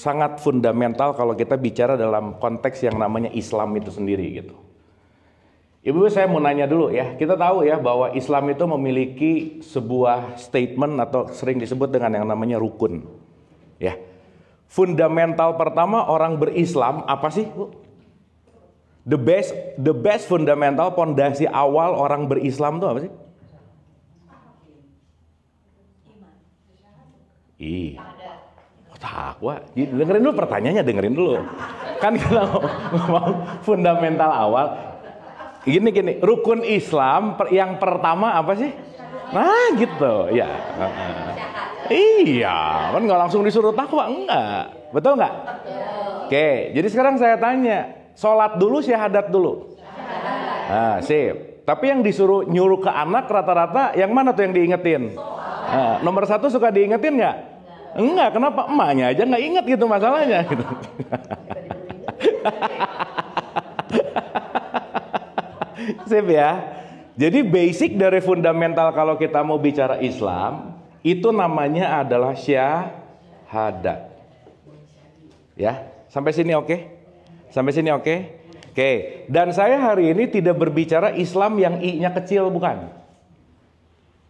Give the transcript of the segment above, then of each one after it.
sangat fundamental kalau kita bicara dalam konteks yang namanya Islam itu sendiri gitu. Ibu, saya mau nanya dulu ya. Kita tahu ya bahwa Islam itu memiliki sebuah statement atau sering disebut dengan yang namanya rukun. Ya. Fundamental pertama orang berislam apa sih, Bu? The best fundamental, pondasi awal orang berislam itu apa sih? Takwa. Dengerin dulu pertanyaannya, dengerin dulu. Kan kalau ngomong fundamental awal, gini, rukun Islam yang pertama apa sih? Nah gitu, ya. Iya, kan nggak langsung disuruh takwa, enggak. Betul nggak? Oke, jadi sekarang saya tanya. Sholat dulu, syahadat dulu. Nah, sip. Tapi yang disuruh nyuruh ke anak rata-rata yang mana tuh yang diingetin? Nah, nomor 1 suka diingetin nggak? Enggak, kenapa? Emaknya aja nggak inget gitu masalahnya. Gitu. Sip ya. Jadi basic dari fundamental kalau kita mau bicara Islam, itu namanya adalah syahadat. Ya, sampai sini oke? Sampai sini oke? Oke. Dan saya hari ini tidak berbicara Islam yang I-nya kecil, bukan.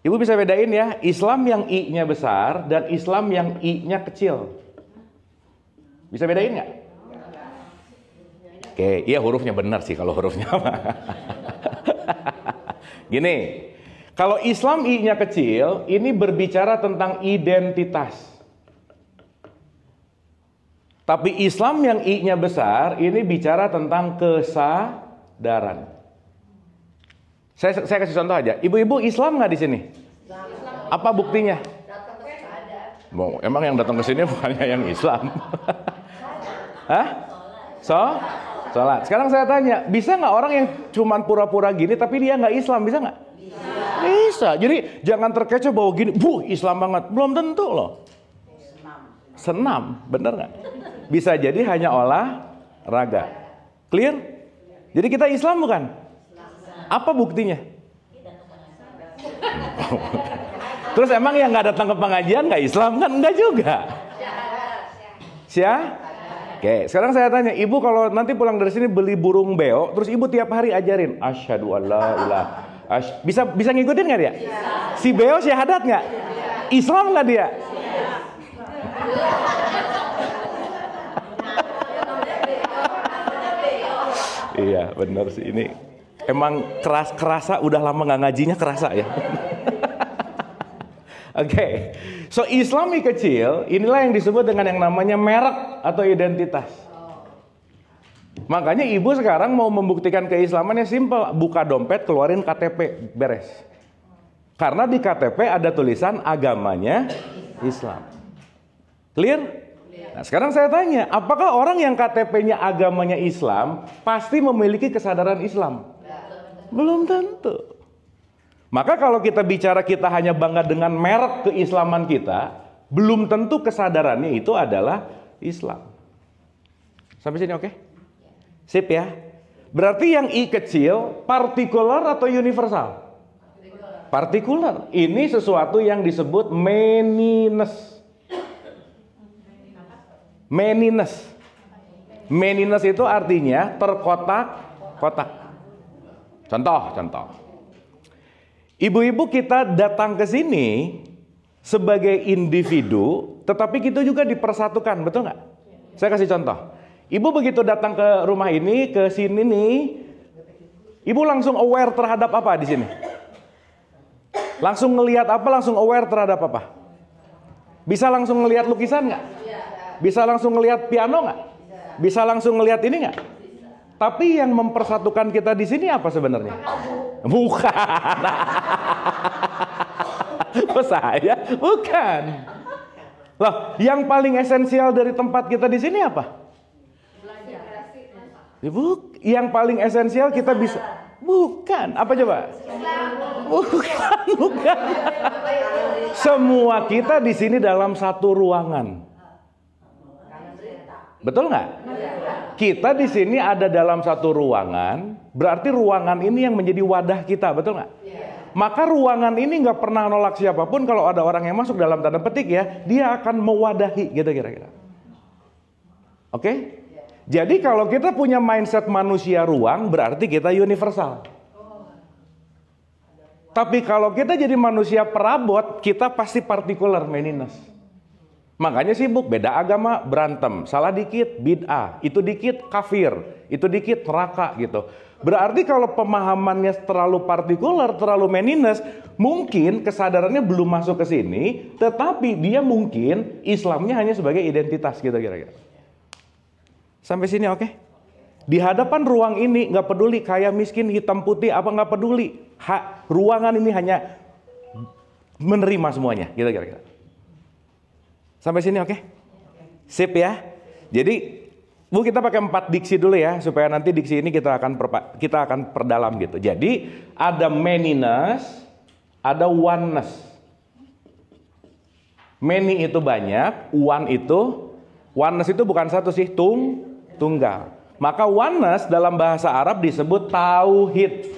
Ibu bisa bedain ya, Islam yang I-nya besar dan Islam yang I-nya kecil. Bisa bedain nggak? Oke, iya hurufnya benar sih kalau hurufnya. Gini, kalau Islam I-nya kecil, ini berbicara tentang identitas. Tapi Islam yang I-nya besar, ini bicara tentang kesadaran. Saya kasih contoh aja. Ibu-ibu Islam nggak di sini? Apa buktinya? Mau, emang yang datang ke sini bukannya yang Islam? Hah? Sholat. Sekarang saya tanya, bisa nggak orang yang cuman pura-pura gini tapi dia nggak Islam, bisa nggak? Bisa. Jadi jangan terkecoh bahwa gini, Islam banget. Belum tentu loh. Senam, bener nggak? Bisa jadi hanya olahraga. Clear? Jadi kita Islam bukan? Apa buktinya? Terus emang yang nggak datang ke pengajian nggak Islam kan? Enggak juga. Oke, sekarang saya tanya, ibu kalau nanti pulang dari sini beli burung beo, terus ibu tiap hari ajarin asyhadu alla ilaha. Bisa ngikutin nggak dia? Si beo syahadat nggak? Islam nggak dia? Iya benar sih, ini emang kerasa udah lama nggak ngajinya, kerasa ya. Oke. So Islami kecil inilah yang disebut dengan yang namanya merek atau identitas. Makanya ibu sekarang mau membuktikan keislamannya simple, buka dompet, keluarin KTP, beres. Karena di KTP ada tulisan agamanya Islam. Clear? Nah, sekarang saya tanya, apakah orang yang KTP-nya agamanya Islam pasti memiliki kesadaran Islam? Belum tentu. Maka kalau kita bicara kita hanya bangga dengan merek keislaman kita, belum tentu kesadarannya itu adalah Islam. Sampai sini oke? Sip ya? Berarti yang I kecil, partikular atau universal? Partikular. Ini sesuatu yang disebut meniness. Meniness itu artinya terkotak-kotak. Contoh. Ibu-ibu kita datang ke sini sebagai individu, tetapi kita juga dipersatukan, betul nggak? Saya kasih contoh. Ibu begitu datang ke rumah ini, ke sini nih, ibu langsung aware terhadap apa di sini? Langsung ngelihat apa? Langsung aware terhadap apa? Bisa langsung ngelihat lukisan nggak? Bisa langsung ngelihat piano nggak? Bisa langsung ngelihat ini nggak? Tapi yang mempersatukan kita di sini apa sebenarnya? Bukan. Saya bukan. Loh, yang paling esensial dari tempat kita di sini apa? Yang paling esensial kita bisa. Bukan. Apa coba? Bukan. Semua kita di sini dalam satu ruangan. Betul nggak? Kita di sini ada dalam satu ruangan, berarti ruangan ini yang menjadi wadah kita, betul nggak? Maka ruangan ini nggak pernah nolak siapapun. Kalau ada orang yang masuk dalam tanda petik ya, dia akan mewadahi, gitu kira-kira. Oke? Jadi kalau kita punya mindset manusia ruang, berarti kita universal. Tapi kalau kita jadi manusia perabot, kita pasti particular, meniness. Makanya sibuk, beda agama, berantem. Salah dikit, bid'ah. Itu dikit, kafir. Itu dikit, neraka gitu. Berarti kalau pemahamannya terlalu partikular, terlalu meniness, mungkin kesadarannya belum masuk ke sini, tetapi dia mungkin Islamnya hanya sebagai identitas gitu kira-kira. Sampai sini oke? Di hadapan ruang ini nggak peduli kaya miskin, hitam putih, apa nggak peduli. Ruangan ini hanya menerima semuanya gitu kira-kira. Sampai sini oke? Sip ya. Jadi Bu, kita pakai 4 diksi dulu ya, supaya nanti diksi ini kita akan perdalam gitu. Jadi ada manyness, ada oneness. Many itu banyak, oneness itu bukan satu sih, tunggal. Maka oneness dalam bahasa Arab disebut tauhid.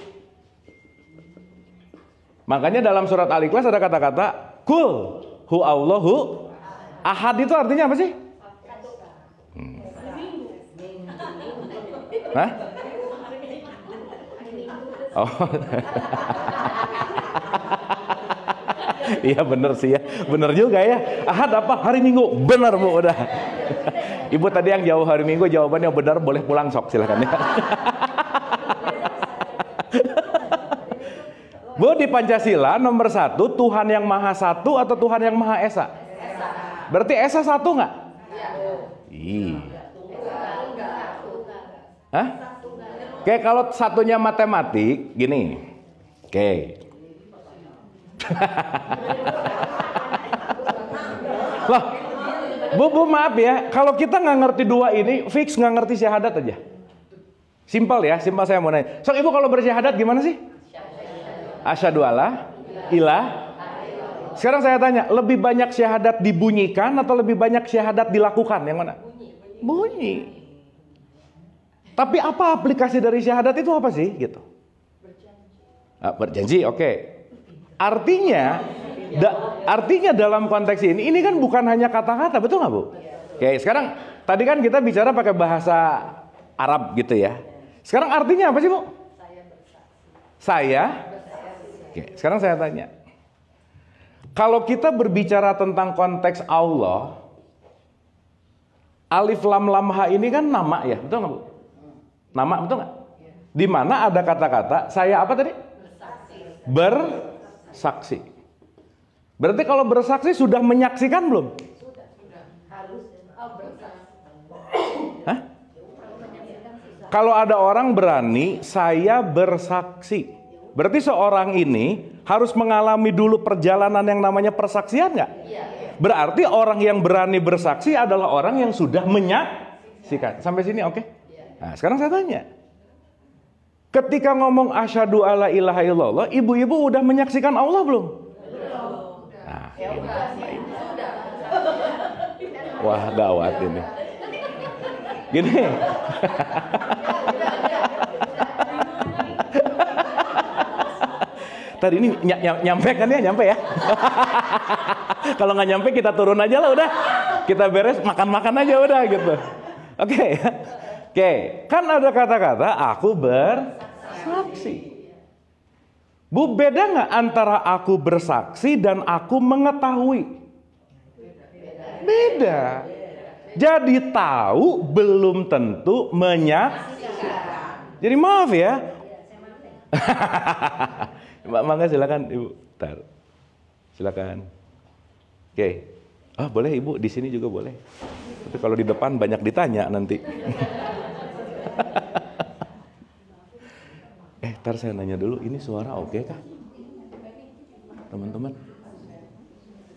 Makanya dalam surat Al-Ikhlas ada kata-kata kul hu Allahu ahad, itu artinya apa sih? Hah? Oh. Iya bener sih ya. Bener juga ya. Ahad apa? Hari Minggu. Bener Bu, udah. Ibu tadi yang jauh hari Minggu jawabannya benar, boleh pulang sok silakan ya. Bu, di Pancasila nomor 1 Tuhan yang Maha Satu atau Tuhan yang Maha Esa? Berarti Esa satu nggak? Iya. Hah? Oke, kalau satunya matematik, gini. Oke. Loh, Bu, maaf ya. Kalau kita nggak ngerti dua ini, fix nggak ngerti syahadat aja. Simpel ya, simpel saya mau nanya. So, Ibu kalau bersyahadat gimana sih? Asyhadu alla ilaha. Sekarang saya tanya, lebih banyak syahadat dibunyikan atau lebih banyak syahadat dilakukan? Yang mana? Bunyi. Tapi apa aplikasi dari syahadat itu apa sih gitu? Berjanji, oke. Artinya dalam konteks ini kan bukan hanya kata-kata, betul nggak Bu? Oke, sekarang tadi kan kita bicara pakai bahasa Arab gitu ya. Sekarang artinya apa sih Bu? Saya. Oke, sekarang saya tanya. Kalau kita berbicara tentang konteks Allah, alif lam lam ha ini kan nama ya, betul nggak Bu? Nama, betul nggak? Di mana ada kata-kata saya apa tadi? Bersaksi. Berarti kalau bersaksi sudah menyaksikan belum? Sudah. Harus. Hah? Kalau ada orang berani, saya bersaksi. Berarti seorang ini harus mengalami dulu perjalanan yang namanya persaksian nggak? Berarti orang yang berani bersaksi adalah orang yang sudah menyaksikan. Sampai sini oke? Nah, sekarang saya tanya. Ketika ngomong asyhadu alla ilaha illallah, ibu-ibu udah menyaksikan Allah belum? Nah, ini. Wah, gawat ini. Gini. Tadi ini nyampe kan ya? Nyampe ya? Kalau nggak nyampe kita turun aja lah udah. Kita beres makan-makan aja udah gitu. Oke. Oke, kan ada kata-kata aku bersaksi. Bu, beda nggak antara aku bersaksi dan aku mengetahui? Beda. Jadi tahu belum tentu menyaksikan. Jadi maaf ya. Mangga silakan Ibu. Bentar. Silakan. Oke. Ah, boleh Ibu, di sini juga boleh. Tapi kalau di depan banyak ditanya nanti. Ntar saya nanya dulu, ini suara oke kah? Teman-teman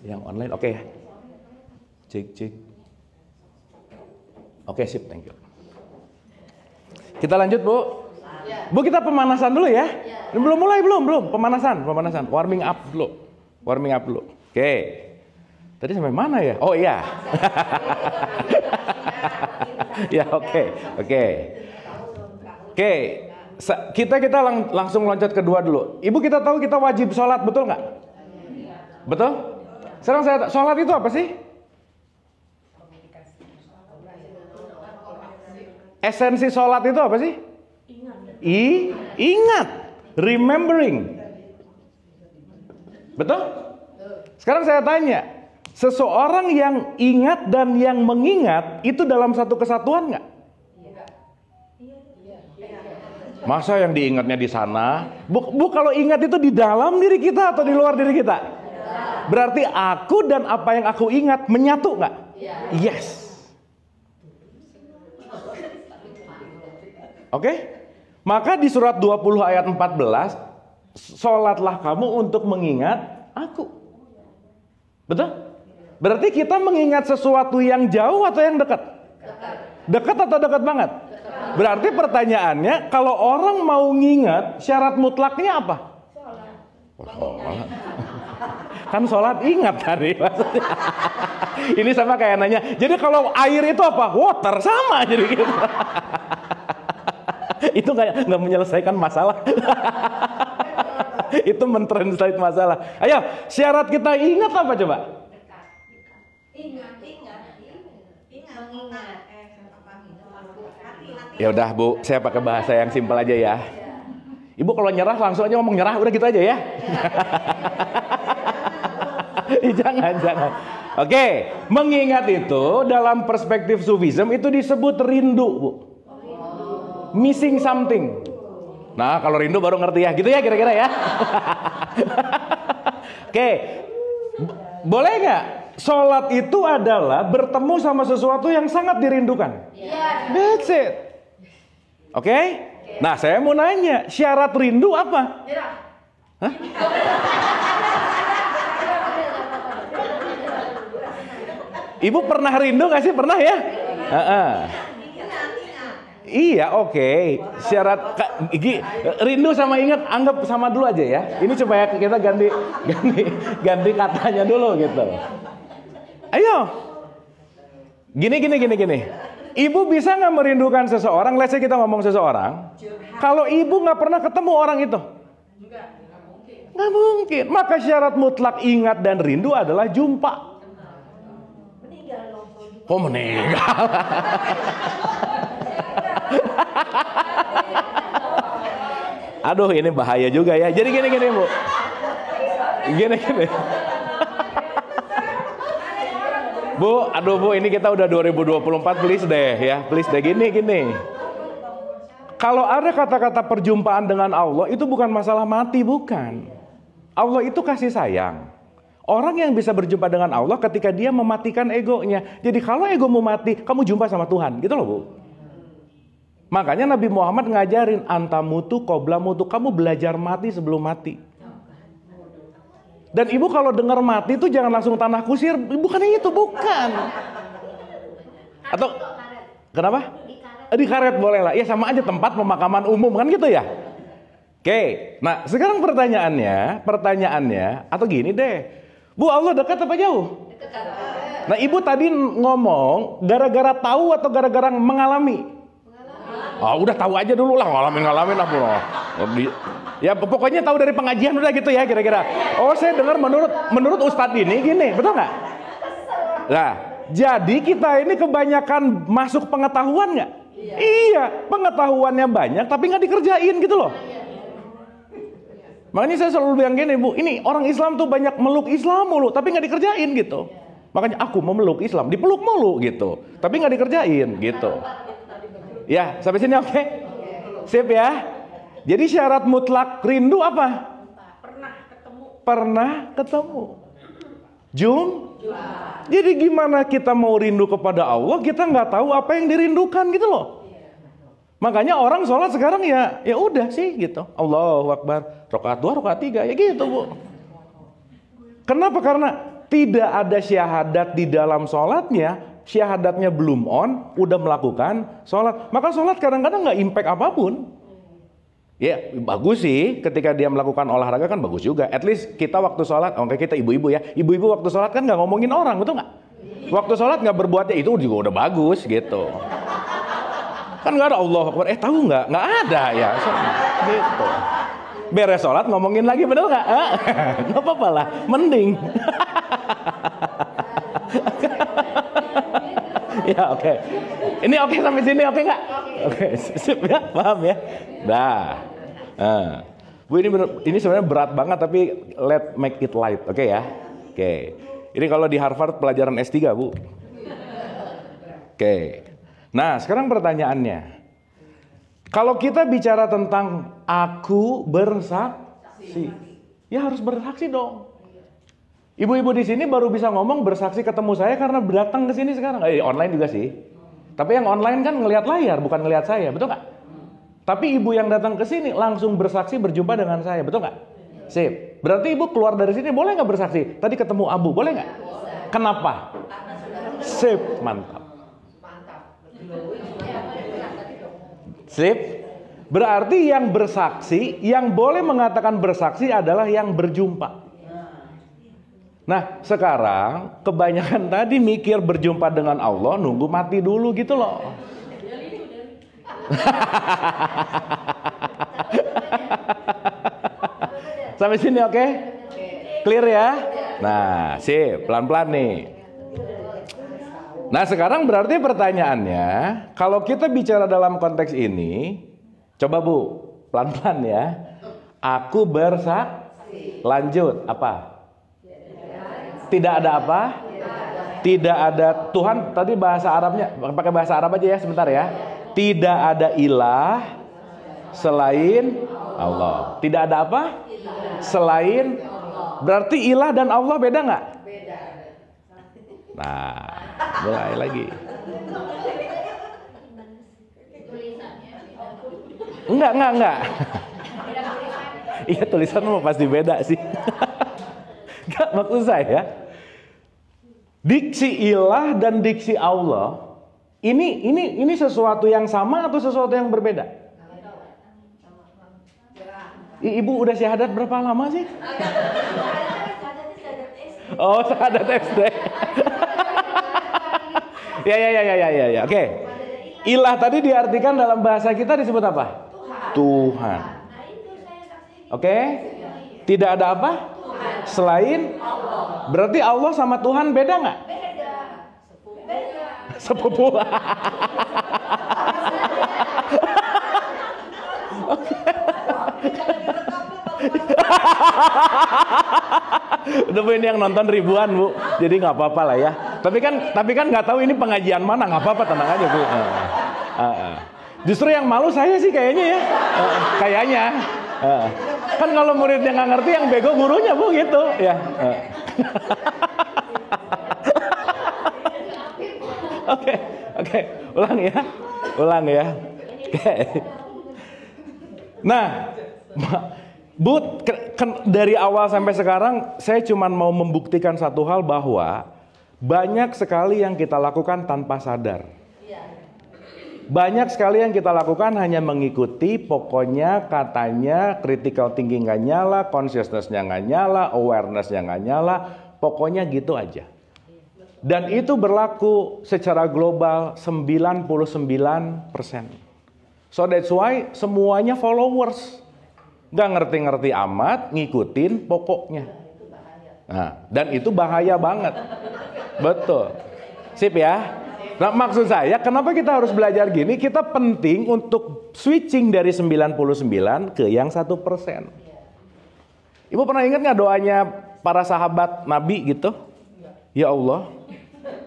yang online oke ya? Cek. Oke, sip, thank you. Kita lanjut Bu. Bu, kita pemanasan dulu ya. Belum mulai, belum. Pemanasan. Warming up dulu. Oke. Tadi sampai mana ya? Oh iya. Ya, oke. Kita langsung loncat kedua dulu. Ibu, kita tahu kita wajib sholat, betul nggak? Betul? Sekarang sholat itu apa sih? Esensi sholat itu apa sih? Ingat. Remembering. Betul? Sekarang saya tanya, seseorang yang ingat dan yang mengingat itu dalam satu kesatuan nggak? Masa yang diingatnya di sana? Bu, kalau ingat itu di dalam diri kita atau di luar diri kita? Berarti aku dan apa yang aku ingat menyatu nggak? Yes. Oke? Maka di surat 20 ayat 14, sholatlah kamu untuk mengingat aku. Betul? Berarti kita mengingat sesuatu yang jauh atau yang dekat? Dekat atau dekat banget? Berarti pertanyaannya, kalau orang mau ngingat, syarat mutlaknya apa? Sholat. Kan sholat ingat tadi maksudnya. Ini sama kayak nanya, jadi kalau air itu apa? Water, sama jadi gitu. Itu nggak menyelesaikan masalah. Itu mentranslate masalah. Ayo, syarat kita ingat apa coba? Ingat. Ya udah Bu, saya pakai bahasa yang simpel aja ya. Ibu kalau nyerah langsung aja ngomong nyerah, udah gitu aja ya. Jangan. Oke, mengingat itu dalam perspektif Sufism itu disebut rindu, Bu. Missing something. Nah, kalau rindu baru ngerti ya, gitu ya kira-kira ya. Oke, boleh nggak? Sholat itu adalah bertemu sama sesuatu yang sangat dirindukan. That's it. Oke? Nah, saya mau nanya, syarat rindu apa? Hah? Ibu pernah rindu nggak sih? Pernah ya? Iya, oke. Syarat rindu sama ingat anggap sama dulu aja ya. Ini supaya kita ganti katanya dulu gitu. Ayo. Gini. Ibu bisa nggak merindukan seseorang? Let's say kita ngomong seseorang. Kalau ibu nggak pernah ketemu orang itu, nggak mungkin. Maka syarat mutlak ingat dan rindu adalah jumpa. Oh, meninggal. Aduh, ini bahaya juga ya. Jadi gini Bu. Gini. Bu, aduh Bu, ini kita udah 2024, please deh ya. Please deh, gini. Kalau ada kata-kata perjumpaan dengan Allah, itu bukan masalah mati, bukan. Allah itu kasih sayang. Orang yang bisa berjumpa dengan Allah ketika dia mematikan egonya. Jadi kalau ego mau mati, kamu jumpa sama Tuhan, gitu loh Bu. Makanya Nabi Muhammad ngajarin antamutu qabla mutu, kamu belajar mati sebelum mati. Dan ibu kalau dengar mati itu jangan langsung tanah kusir, bukannya itu, bukan. Atau kenapa? Di karet boleh lah. Ya sama aja tempat pemakaman umum kan gitu ya. Oke. Nah, sekarang pertanyaannya atau gini deh. Bu, Allah dekat apa jauh? Dekat. Nah, ibu tadi ngomong gara-gara tahu atau gara-gara mengalami? Udah tahu aja dulu lah, ngalamin lah Bu. Ya pokoknya tahu dari pengajian udah gitu ya kira-kira. Oh, saya dengar menurut Ustadz ini gini, betul nggak? Nah, jadi kita ini kebanyakan masuk pengetahuan nggak? Iya, pengetahuannya banyak tapi nggak dikerjain gitu loh. Makanya saya selalu bilang gini Bu, ini orang Islam tuh banyak meluk Islam mulu tapi nggak dikerjain gitu. Makanya aku memeluk Islam, dipeluk mulu gitu, tapi nggak dikerjain gitu. Ya, sampai sini oke? Sip ya. Jadi syarat mutlak rindu apa? Pernah ketemu. Jadi gimana kita mau rindu kepada Allah, kita nggak tahu apa yang dirindukan gitu loh. Makanya orang sholat sekarang ya udah sih gitu. Allahu Akbar, rakaat 2, rakaat 3 ya gitu Bu. Kenapa? Karena tidak ada syahadat di dalam sholatnya. Syahadatnya belum on, udah melakukan sholat. Maka sholat kadang-kadang nggak impact apapun. Ya bagus sih ketika dia melakukan olahraga kan bagus juga. At least kita waktu sholat, oke kita ibu-ibu ya. Ibu-ibu waktu sholat kan nggak ngomongin orang, betul nggak? Waktu sholat nggak berbuatnya itu juga udah bagus gitu. Kan nggak ada Allah Akbar. Tahu nggak? Nggak ada ya. Gitu. Beres sholat ngomongin lagi, bener nggak? Nggak apa-apa lah, mending. Ya, oke. Ini oke sampai sini, oke nggak? Oke, sip ya, paham ya? Nah, Bu, ini sebenarnya berat banget, tapi let make it light, oke ya? Oke. Ini kalau di Harvard pelajaran S3, Bu. Oke. Nah, sekarang pertanyaannya. Kalau kita bicara tentang aku bersaksi, ya harus bersaksi dong. Ibu-ibu di sini baru bisa ngomong bersaksi ketemu saya karena datang ke sini sekarang. Online juga sih. Tapi yang online kan ngelihat layar, bukan ngelihat saya, betul nggak? Tapi ibu yang datang ke sini langsung bersaksi berjumpa dengan saya, betul nggak? Sip. Berarti ibu keluar dari sini boleh nggak bersaksi? Tadi ketemu Abu, boleh nggak? Kenapa? Sip, mantap. Sip. Berarti yang bersaksi, yang boleh mengatakan bersaksi adalah yang berjumpa. Nah, sekarang kebanyakan tadi mikir berjumpa dengan Allah, nunggu mati dulu gitu loh. Sampai sini oke? Clear ya? Nah, sip, pelan-pelan nih. Nah, sekarang berarti pertanyaannya, kalau kita bicara dalam konteks ini, coba Bu, pelan-pelan ya. Aku bersaksi. Lanjut, apa? Tidak ada apa? Tidak ada Tuhan, tadi bahasa Arabnya, pakai bahasa Arab aja ya sebentar ya. Tidak ada ilah selain Allah. Tidak ada apa? Selain. Berarti ilah dan Allah beda nggak? Beda. Nah, mulai lagi. Enggak. Iya, tulisan mah pasti beda sih. Enggak, maksud saya, diksi ilah dan diksi Allah ini sesuatu yang sama atau sesuatu yang berbeda? Ibu udah syahadat berapa lama sih? Oh, syahadat SD. Ya. Oke. Ilah tadi diartikan dalam bahasa kita disebut apa? Tuhan. Oke? Tidak ada apa? Selain Allah. Berarti Allah sama Tuhan beda nggak? Beda. Sepupu. Udah Bu, ini yang nonton ribuan Bu, jadi nggak apa-apa lah ya. Tapi kan nggak tahu ini pengajian mana, nggak apa-apa, tenang aja Bu. Justru yang malu saya sih kayaknya ya, kayaknya. Kan kalau muridnya nggak ngerti, yang bego gurunya Bu gitu ya. Oke, ulang ya. Oke. Nah, Bu, dari awal sampai sekarang saya cuma mau membuktikan satu hal, bahwa banyak sekali yang kita lakukan tanpa sadar. Banyak sekali yang kita lakukan hanya mengikuti, pokoknya katanya critical thinking nggak nyala, consciousness-nya nggak nyala, awareness-nya nggak nyala, pokoknya gitu aja. Dan itu berlaku secara global 99%. So that's why semuanya followers. Nggak ngerti-ngerti amat, ngikutin pokoknya. Nah, dan itu bahaya banget. Betul. Sip ya? Nah, maksud saya, kenapa kita harus belajar gini? Kita penting untuk switching dari 99 ke yang 1%. Ibu pernah ingat nggak doanya para sahabat Nabi gitu? Ya Allah,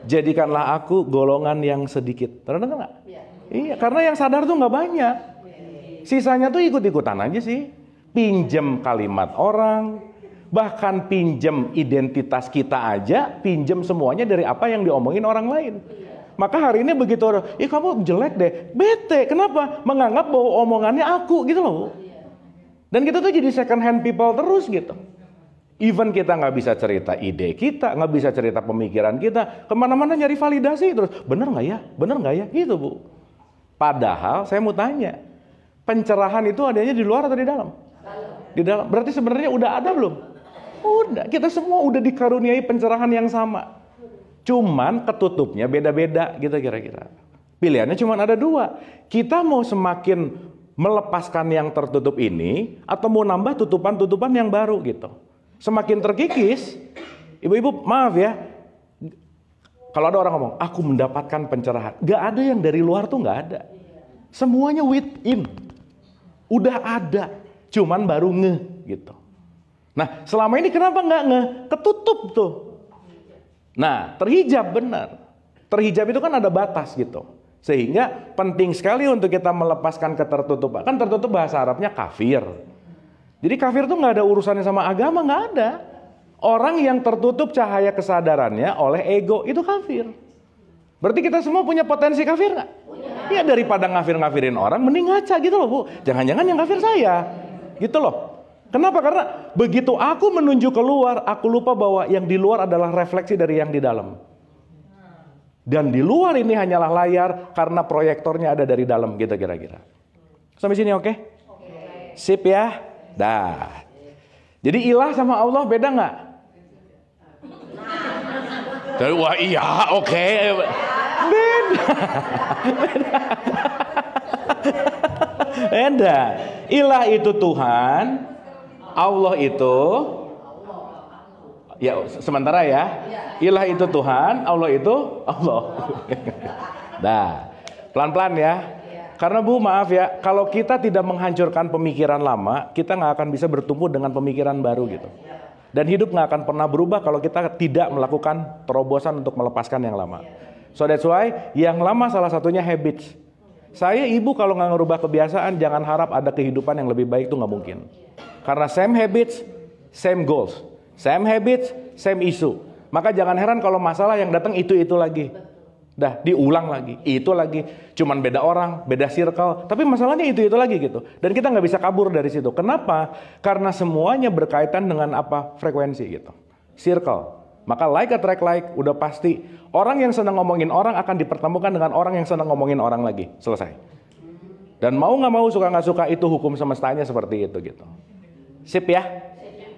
jadikanlah aku golongan yang sedikit. Pernah dengar nggak? Iya, karena yang sadar tuh nggak banyak. Sisanya tuh ikut-ikutan aja sih. Pinjem kalimat orang, bahkan pinjem identitas kita aja, pinjem semuanya dari apa yang diomongin orang lain. Maka hari ini begitu orang, kamu jelek deh, bete, kenapa? Menganggap bahwa omongannya aku gitu loh. Dan kita tuh jadi second hand people terus gitu. Even kita nggak bisa cerita ide kita, nggak bisa cerita pemikiran kita, kemana-mana nyari validasi terus, bener nggak ya, gitu Bu. Padahal saya mau tanya, pencerahan itu adanya di luar atau di dalam? Di dalam. Berarti sebenarnya udah ada belum? Udah, kita semua udah dikaruniai pencerahan yang sama. Cuman ketutupnya beda-beda gitu kira-kira. Pilihannya cuma ada dua. Kita mau semakin melepaskan yang tertutup ini, atau mau nambah tutupan-tutupan yang baru gitu. Semakin terkikis, ibu-ibu maaf ya, Kalau ada orang ngomong, aku mendapatkan pencerahan. Gak ada yang dari luar tuh gak ada. Semuanya within. Udah ada. Cuman baru gitu. Nah, selama ini kenapa nggak ketutup tuh? Nah, terhijab benar. Terhijab itu kan ada batas gitu. Sehingga penting sekali untuk kita melepaskan ketertutupan. Kan tertutup bahasa Arabnya kafir. Jadi kafir tuh nggak ada urusannya sama agama, nggak ada. Orang yang tertutup cahaya kesadarannya oleh ego itu kafir. Berarti kita semua punya potensi kafir nggak? Ya daripada ngafir-ngafirin orang, mending ngaca gitu loh Bu. Jangan-jangan yang kafir saya, gitu loh. Kenapa? Karena begitu aku menuju keluar, aku lupa bahwa yang di luar adalah refleksi dari yang di dalam. Dan di luar ini hanyalah layar karena proyektornya ada dari dalam gitu kira-kira. Sampai sini oke? Sip ya? Dah. Jadi ilah sama Allah beda nggak? Jadi wah iya oke. Beda. Beda. Ilah itu Tuhan, Allah itu ya sementara ya. Ilah itu Tuhan, Allah itu Allah. Nah, pelan-pelan ya. Karena Bu maaf ya, kalau kita tidak menghancurkan pemikiran lama, kita nggak akan bisa bertumbuh dengan pemikiran baru gitu. Dan hidup nggak akan pernah berubah kalau kita tidak melakukan terobosan untuk melepaskan yang lama. So that's why yang lama salah satunya habits. Saya ibu kalau nggak ngerubah kebiasaan, jangan harap ada kehidupan yang lebih baik, itu nggak mungkin. Karena same habits, same goals. Same habits, same issue. Maka jangan heran kalau masalah yang datang itu lagi. Dah diulang lagi, itu lagi. Cuman beda orang, beda circle. Tapi masalahnya itu lagi gitu. Dan kita nggak bisa kabur dari situ. Kenapa? Karena semuanya berkaitan dengan apa? Frekuensi gitu. Circle. Maka like attract like, udah pasti. Orang yang senang ngomongin orang akan dipertemukan dengan orang yang senang ngomongin orang lagi. Selesai. Dan mau nggak mau, suka nggak suka, itu hukum semestanya seperti itu gitu. Sip ya?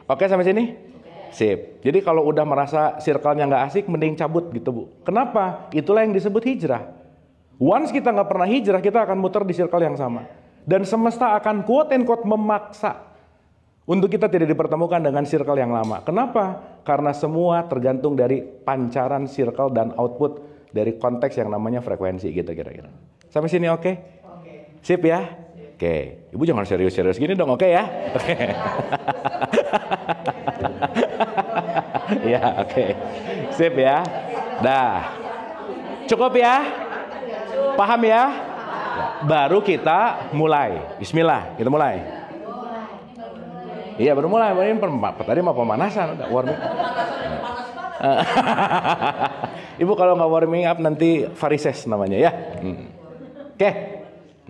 Oke sampai sini? Sip. Jadi kalau udah merasa circle-nya nggak asik, mending cabut gitu Bu. Kenapa? Itulah yang disebut hijrah. Once kita nggak pernah hijrah, kita akan muter di circle yang sama. Dan semesta akan quote and quote memaksa untuk kita tidak dipertemukan dengan circle yang lama. Kenapa? Karena semua tergantung dari pancaran circle dan output dari konteks yang namanya frekuensi gitu kira-kira. Sampai sini oke? Sip ya? Oke. Ibu jangan serius-serius gini dong, oke ya? Oke. Ya, oke. Sip ya. Dah. Cukup ya? Paham ya? Baru kita mulai. Bismillah, kita mulai. Iya, baru mulai. Tadi mau pemanasan, udah warming. Ibu kalau nggak warming up nanti varises namanya ya. Oke.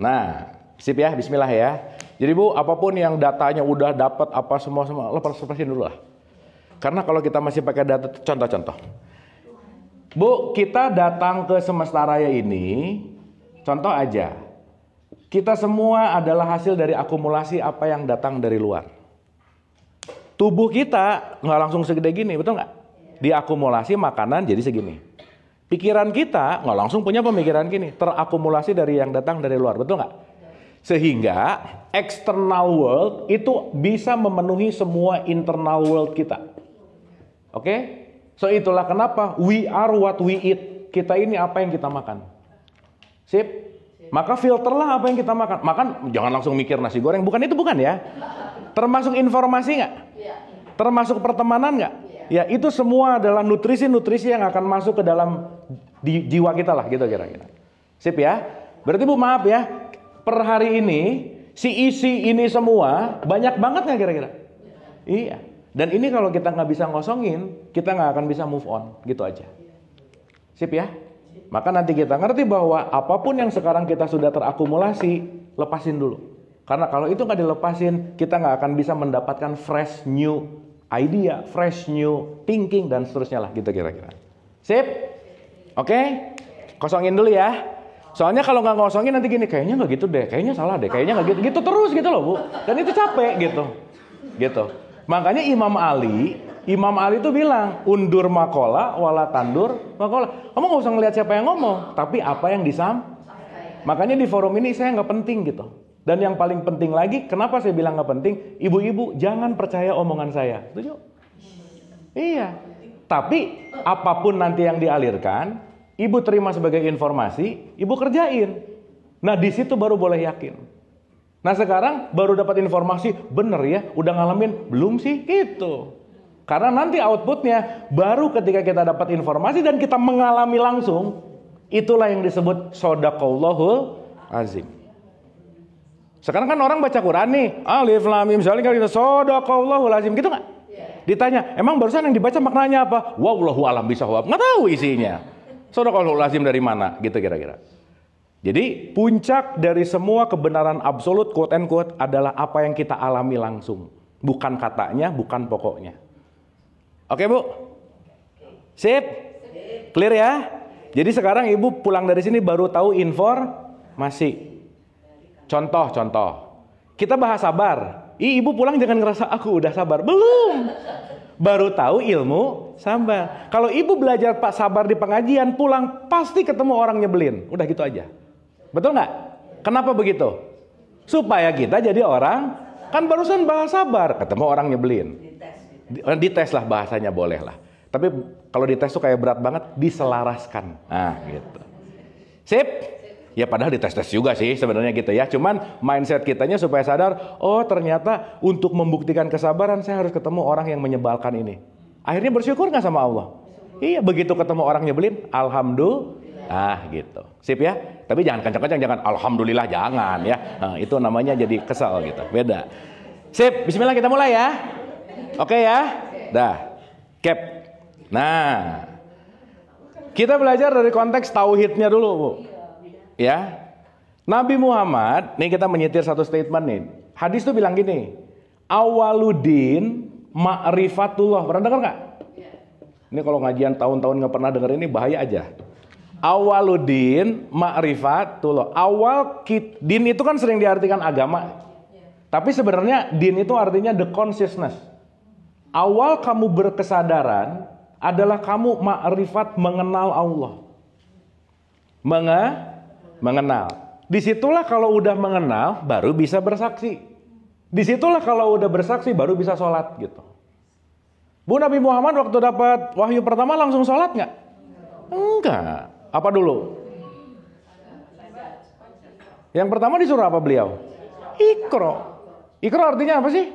Nah, sip ya, bismillah ya. Jadi Bu, apapun yang datanya udah dapat apa semua lepasin dulu lah. Karena kalau kita masih pakai data, contoh-contoh. Bu, kita datang ke semesta raya ini, contoh aja. Kita semua adalah hasil dari akumulasi apa yang datang dari luar. Tubuh kita nggak langsung segede gini, betul nggak? Diakumulasi makanan jadi segini. Pikiran kita nggak langsung punya pemikiran gini, terakumulasi dari yang datang dari luar, betul nggak? Sehingga external world itu bisa memenuhi semua internal world kita. Oke? So itulah kenapa we are what we eat. Kita ini apa yang kita makan. Sip? Maka filterlah apa yang kita makan. Makan jangan langsung mikir nasi goreng, bukan ya. Termasuk informasi nggak? Termasuk pertemanan nggak? Ya itu semua adalah nutrisi-nutrisi yang akan masuk ke dalam jiwa kita lah gitu kira-kira. Sip ya? Berarti Bu maaf ya, per hari ini si isi ini semua banyak banget nggak kira-kira? Iya. Dan ini kalau kita nggak bisa ngosongin, kita nggak akan bisa move on, gitu aja. Sip ya? Maka nanti kita ngerti bahwa apapun yang sekarang kita sudah terakumulasi, lepasin dulu. Karena kalau itu nggak dilepasin, kita nggak akan bisa mendapatkan fresh new idea, fresh new thinking, dan seterusnya lah, gitu kira-kira. Sip? Oke? Kosongin dulu ya. Soalnya kalau nggak ngosongin nanti gini, kayaknya nggak gitu deh, kayaknya salah deh, kayaknya nggak gitu. Gitu terus gitu loh Bu. Dan itu capek gitu. Gitu. Makanya Imam Ali itu bilang, undur makola wala tandur makola. Kamu nggak usah ngelihat siapa yang ngomong, tapi apa yang Makanya di forum ini saya nggak penting gitu. Dan yang paling penting lagi, kenapa saya bilang nggak penting? Ibu-ibu jangan percaya omongan saya, setuju? Iya. Tapi apapun nanti yang dialirkan, ibu terima sebagai informasi, ibu kerjain. Nah di situ baru boleh yakin. Nah sekarang baru dapat informasi, bener ya, udah ngalamin? Belum sih, gitu. Karena nanti outputnya baru ketika kita dapat informasi dan kita mengalami langsung, itulah yang disebut shadaqallahul azim. Sekarang kan orang baca Quran nih, alif lam mim, misalnya kalau kita shadaqallahul azim, gitu nggak? Ditanya, emang barusan yang dibaca maknanya apa? Wallahu alam bishawab, nggak tahu isinya. Shadaqallahul azim dari mana? Gitu kira-kira. Jadi puncak dari semua kebenaran absolut quote and quote adalah apa yang kita alami langsung. Bukan katanya, bukan pokoknya. Oke Bu? Sip? Clear ya? Jadi sekarang ibu pulang dari sini baru tahu informasi. Contoh. Kita bahas sabar. Ibu pulang jangan ngerasa aku udah sabar. Belum. Baru tahu ilmu sabar. Kalau ibu belajar Pak sabar di pengajian, pulang pasti ketemu orang nyebelin. Udah gitu aja. Betul nggak? Kenapa begitu? Supaya kita jadi orang, kan barusan bahas sabar, ketemu orang nyebelin. Dites lah bahasanya, boleh lah. Tapi kalau dites tuh kayak berat banget, diselaraskan. Nah gitu. Sip? Ya padahal dites-tes juga sih sebenarnya gitu ya. Cuman mindset kitanya supaya sadar, oh ternyata untuk membuktikan kesabaran saya harus ketemu orang yang menyebalkan ini. Akhirnya bersyukur nggak sama Allah? Iya, begitu ketemu orang nyebelin, alhamdulillah. Nah gitu, sip ya. Tapi jangan kencang-kencang, jangan alhamdulillah, jangan ya. Nah, itu namanya jadi kesal gitu, beda. Sip, bismillah kita mulai ya. Oke ya, dah, cap. Nah, kita belajar dari konteks tauhidnya dulu Bu. Ya, Nabi Muhammad, nih kita menyetir satu statement nih. Hadis tuh bilang gini, awaludin ma'rifatullah. Pernah dengar nggak? Ini kalau ngajian tahun-tahun nggak pernah denger ini bahaya aja. Awaludin ma'rifatullah. Din itu kan sering diartikan agama. Tapi sebenarnya din itu artinya the consciousness. Awal kamu berkesadaran adalah kamu ma'rifat, mengenal Allah. Mengenal. Disitulah kalau udah mengenal baru bisa bersaksi. Disitulah kalau udah bersaksi baru bisa sholat gitu. Bu, Nabi Muhammad waktu dapat wahyu pertama langsung sholat nggak? Enggak. Apa dulu? Yang pertama disuruh apa beliau? Iqra. Iqra artinya apa sih?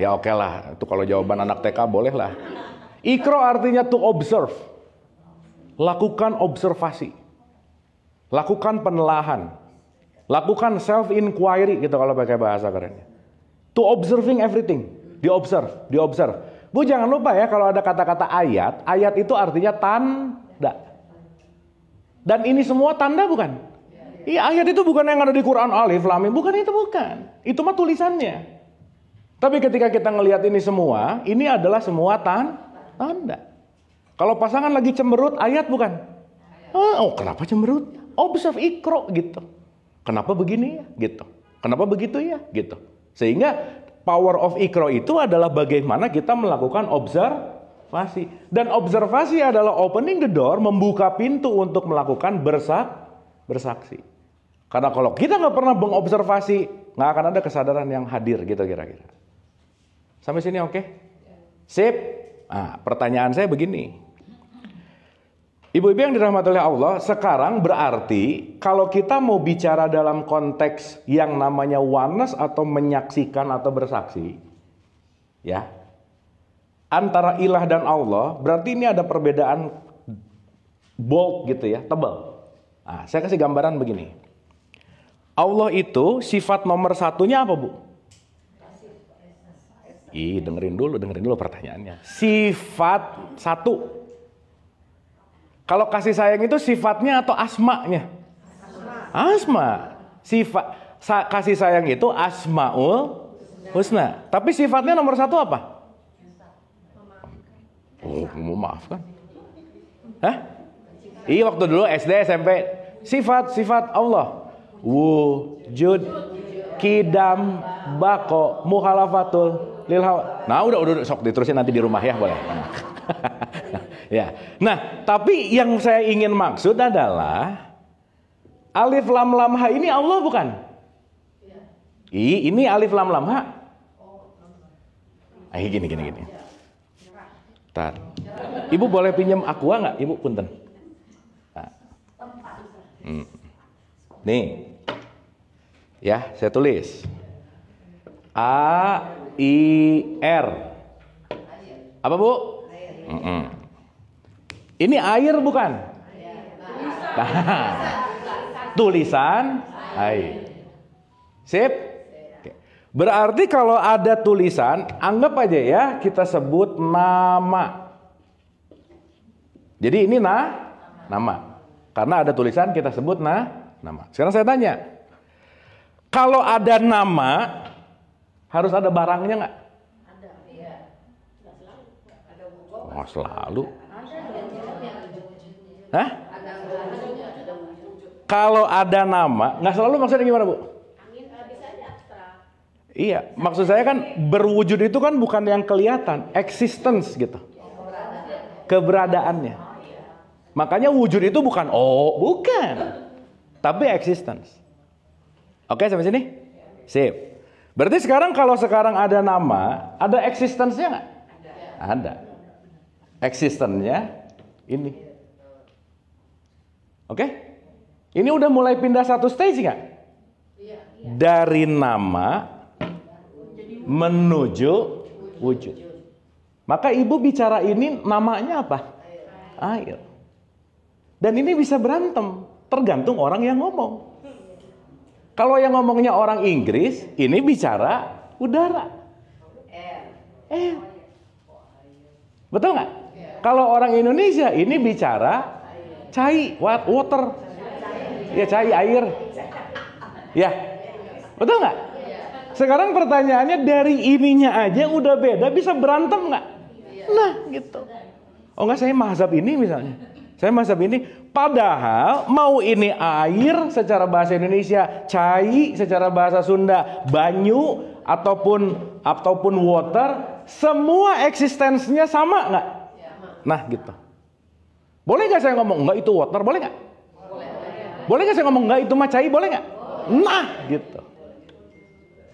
Ya oke lah, itu kalau jawaban anak TK boleh lah. Iqra artinya to observe. Lakukan observasi. Lakukan penelahan. Lakukan self-inquiry gitu kalau pakai bahasa kerennya. To observing everything. Diobserve. Bu jangan lupa ya kalau ada kata-kata ayat. Ayat itu artinya tanda. Dan ini semua tanda bukan? Iya, ayat itu bukan yang ada di Quran alif lam mim, bukan itu, bukan. Itu mah tulisannya. Tapi ketika kita ngelihat ini semua, ini adalah semua tanda. Kalau pasangan lagi cemberut, ayat bukan? Oh, kenapa cemberut? Observe, Iqra gitu. Kenapa begini ya? Gitu. Kenapa begitu ya? Gitu. Sehingga power of Iqra itu adalah bagaimana kita melakukan observasi. Dan observasi adalah opening the door, membuka pintu untuk melakukan bersaksi. Karena kalau kita nggak pernah mengobservasi, nggak akan ada kesadaran yang hadir gitu kira-kira. Sampai sini oke? Sip. Nah, pertanyaan saya begini. Ibu-ibu yang dirahmati oleh Allah, sekarang berarti kalau kita mau bicara dalam konteks yang namanya oneness atau menyaksikan atau bersaksi, ya, antara ilah dan Allah, berarti ini ada perbedaan bold gitu ya, tebal. Nah, saya kasih gambaran begini. Allah itu sifat nomor satunya apa Bu? Dengerin dulu pertanyaannya. Sifat satu. Kalau kasih sayang itu sifatnya atau asmanya? Asma. Sifat kasih sayang itu asmaul husna. Tapi sifatnya nomor satu apa? Oh, maafkan. Hah? Iya waktu dulu SD SMP. Sifat Allah. Wujud, kidam, bako, mukhalafatul, lilhawa. Nah udah sok diterusin nanti di rumah ya boleh. Ya. Nah, tapi yang saya ingin maksud adalah alif lam lam ha ini Allah bukan? Ini alif lam lam ha. Gini. Tar. Ibu boleh pinjam aqua nggak? Ibu punten. Nah. Nih, ya saya tulis A-I-R. Apa Bu? Ini air bukan? Nah, tulisan air. Sip? Oke. Berarti kalau ada tulisan, anggap aja ya kita sebut nama. Jadi ini nama. Karena ada tulisan kita sebut nama. Sekarang saya tanya, kalau ada nama, harus ada barangnya nggak? Ada, iya. Oh, selalu. Hah? Kalau ada nama, nggak selalu maksudnya gimana Bu? Bisa aja abstrak. Iya, maksud saya kan berwujud itu kan bukan yang kelihatan, existence gitu. Keberadaannya. Makanya wujud itu bukan bukan. Tapi existence. Oke, sampai sini? Sip. Berarti sekarang kalau sekarang ada nama, ada existence-nya nggak? Ada. Existence-nya ini. Oke? Ini udah mulai pindah satu stage nggak? Dari nama menuju wujud. Maka ibu bicara ini namanya apa? Air. Dan ini bisa berantem, tergantung orang yang ngomong. Kalau yang ngomongnya orang Inggris, ini bicara udara. Betul nggak? Kalau orang Indonesia, ini bicara water. Ya, cai, air. Ya, betul nggak? Sekarang pertanyaannya dari ininya aja udah beda, bisa berantem nggak? Nah, gitu. Oh nggak, saya mazhab ini misalnya. Saya mazhab ini, padahal mau ini air secara bahasa Indonesia, cai secara bahasa Sunda, banyu ataupun water, semua eksistensinya sama nggak? Nah, gitu. Boleh nggak saya ngomong nggak itu water? Boleh nggak? Boleh nggak saya ngomong nggak itu macai? Boleh nggak? Nah, gitu.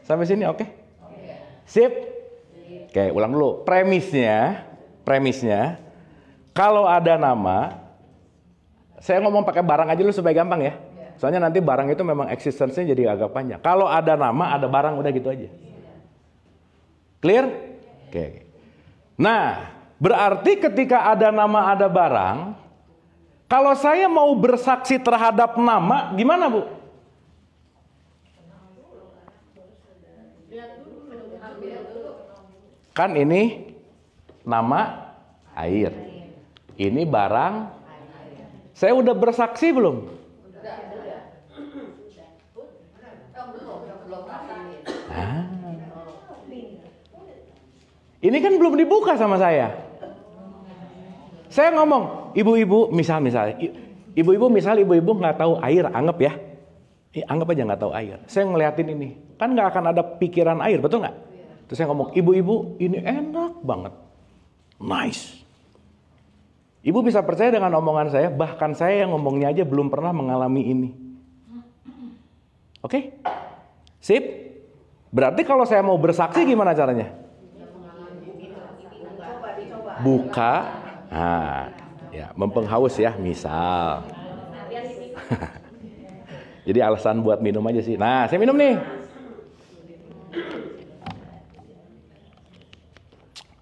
Sampai sini oke? Sip? Oke, ulang dulu. Premisnya, kalau ada nama, saya ngomong pakai barang aja dulu supaya gampang ya. Soalnya nanti barang itu memang eksistensinya jadi agak panjang. Kalau ada nama, ada barang, udah gitu aja. Clear? Oke. Nah, berarti ketika ada nama, ada barang, kalau saya mau bersaksi terhadap nama, gimana Bu? Kan ini nama air. Ini barang. Saya udah bersaksi belum? Ini kan belum dibuka sama saya. Saya ngomong, ibu-ibu misal ibu-ibu nggak tahu air, anggap ya, anggap aja nggak tahu air. Saya ngeliatin ini, kan nggak akan ada pikiran air, betul nggak? Terus saya ngomong, ibu-ibu ini enak banget, nice. Ibu bisa percaya dengan omongan saya, bahkan saya yang ngomongnya aja belum pernah mengalami ini. Oke? Sip? Berarti kalau saya mau bersaksi gimana caranya? Buka, nah, ya, mempenghaus ya, misal. Jadi alasan buat minum aja sih. Nah, saya minum nih.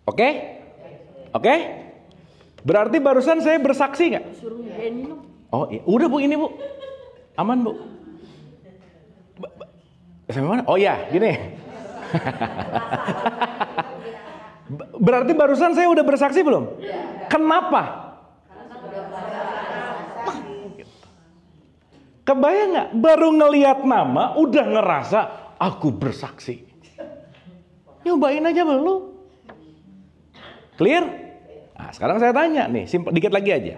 Oke? Oke? Berarti barusan saya bersaksi nggak? Oh, iya. Udah Bu, ini Bu. Aman Bu. Sampai mana? Oh ya, gini. Berarti barusan saya udah bersaksi belum? Kenapa? Kebayang nggak? Baru ngelihat nama, udah ngerasa aku bersaksi. Nyobain aja belum? Clear? Nah, sekarang saya tanya nih, dikit lagi aja.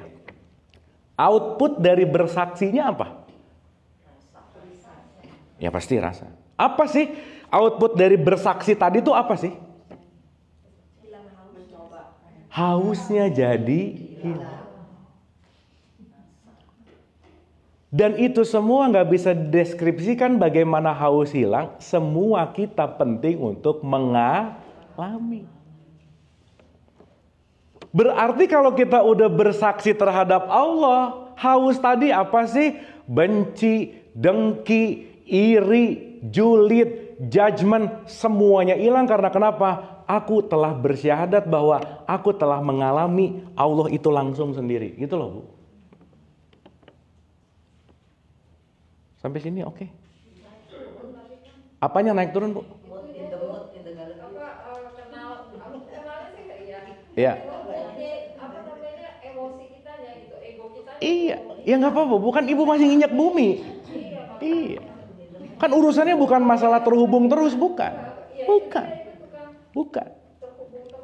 Output dari bersaksinya apa? Ya pasti rasa. Apa sih output dari bersaksi tadi itu apa sih? Hausnya jadi hilang. Dan itu semua nggak bisa deskripsikan bagaimana haus hilang. Semua kita penting untuk mengalami. Berarti kalau kita udah bersaksi terhadap Allah, haus tadi apa sih? Benci, dengki, iri, julid, judgment, semuanya hilang. Karena kenapa? Aku telah bersyahadat bahwa aku telah mengalami Allah itu langsung sendiri. Gitu loh, Bu. Sampai sini oke. Apanya naik turun, Bu? Iya. Iya, ya nggak apa-apa. Bukan ibu masih nginjak bumi. Iya. Kan urusannya bukan masalah terhubung terus, bukan. Bukan.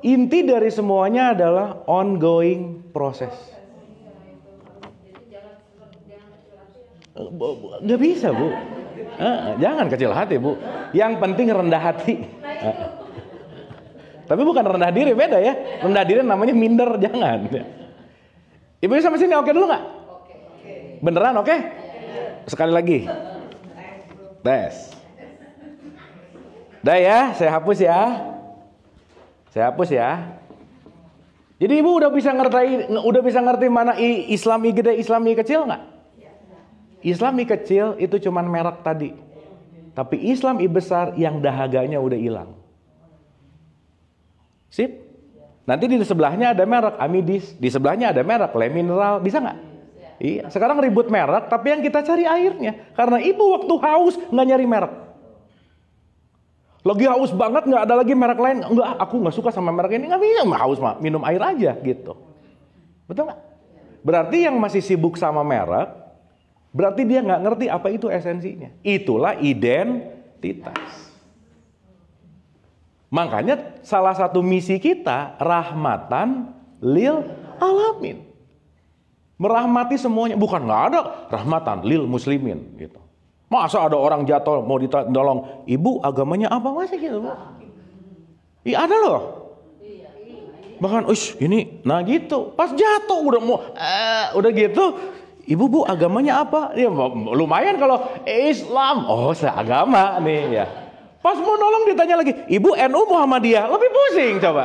Inti dari semuanya adalah ongoing proses. Nggak bisa, Bu. Jangan kecil hati, Bu. Yang penting rendah hati. Tapi bukan rendah diri, beda ya. Rendah diri namanya minder, jangan. Ibu sampai sini oke dulu nggak? Beneran oke? Sekali lagi. Tes. Dah ya, saya hapus ya. Jadi ibu udah bisa ngerti mana Islami gede, Islami kecil nggak? Islami kecil itu cuman merek tadi. Tapi Islami besar yang dahaganya udah hilang. Sip? Nanti di sebelahnya ada merek Amidis, di sebelahnya ada merek Le Mineral, bisa nggak? Iya. Sekarang ribut merek, tapi yang kita cari airnya. Karena ibu waktu haus nggak nyari merek. Lagi haus banget nggak ada lagi merek lain. Enggak, aku nggak suka sama merek ini. Nggak bisa, haus mah minum air aja gitu. Betul nggak? Berarti yang masih sibuk sama merek, berarti dia nggak ngerti apa itu esensinya. Itulah identitas. Makanya salah satu misi kita rahmatan lil alamin. Merahmati semuanya, bukan nggak ada rahmatan lil muslimin gitu. Masa ada orang jatuh mau ditolong, ibu agamanya apa masih gitu, Bu? Iya ada loh. Bahkan ini nah gitu, pas jatuh udah gitu, ibu Bu agamanya apa? Ya lumayan kalau Islam, seagama nih ya. Pas mau nolong ditanya lagi, ibu NU Muhammadiyah, lebih pusing coba.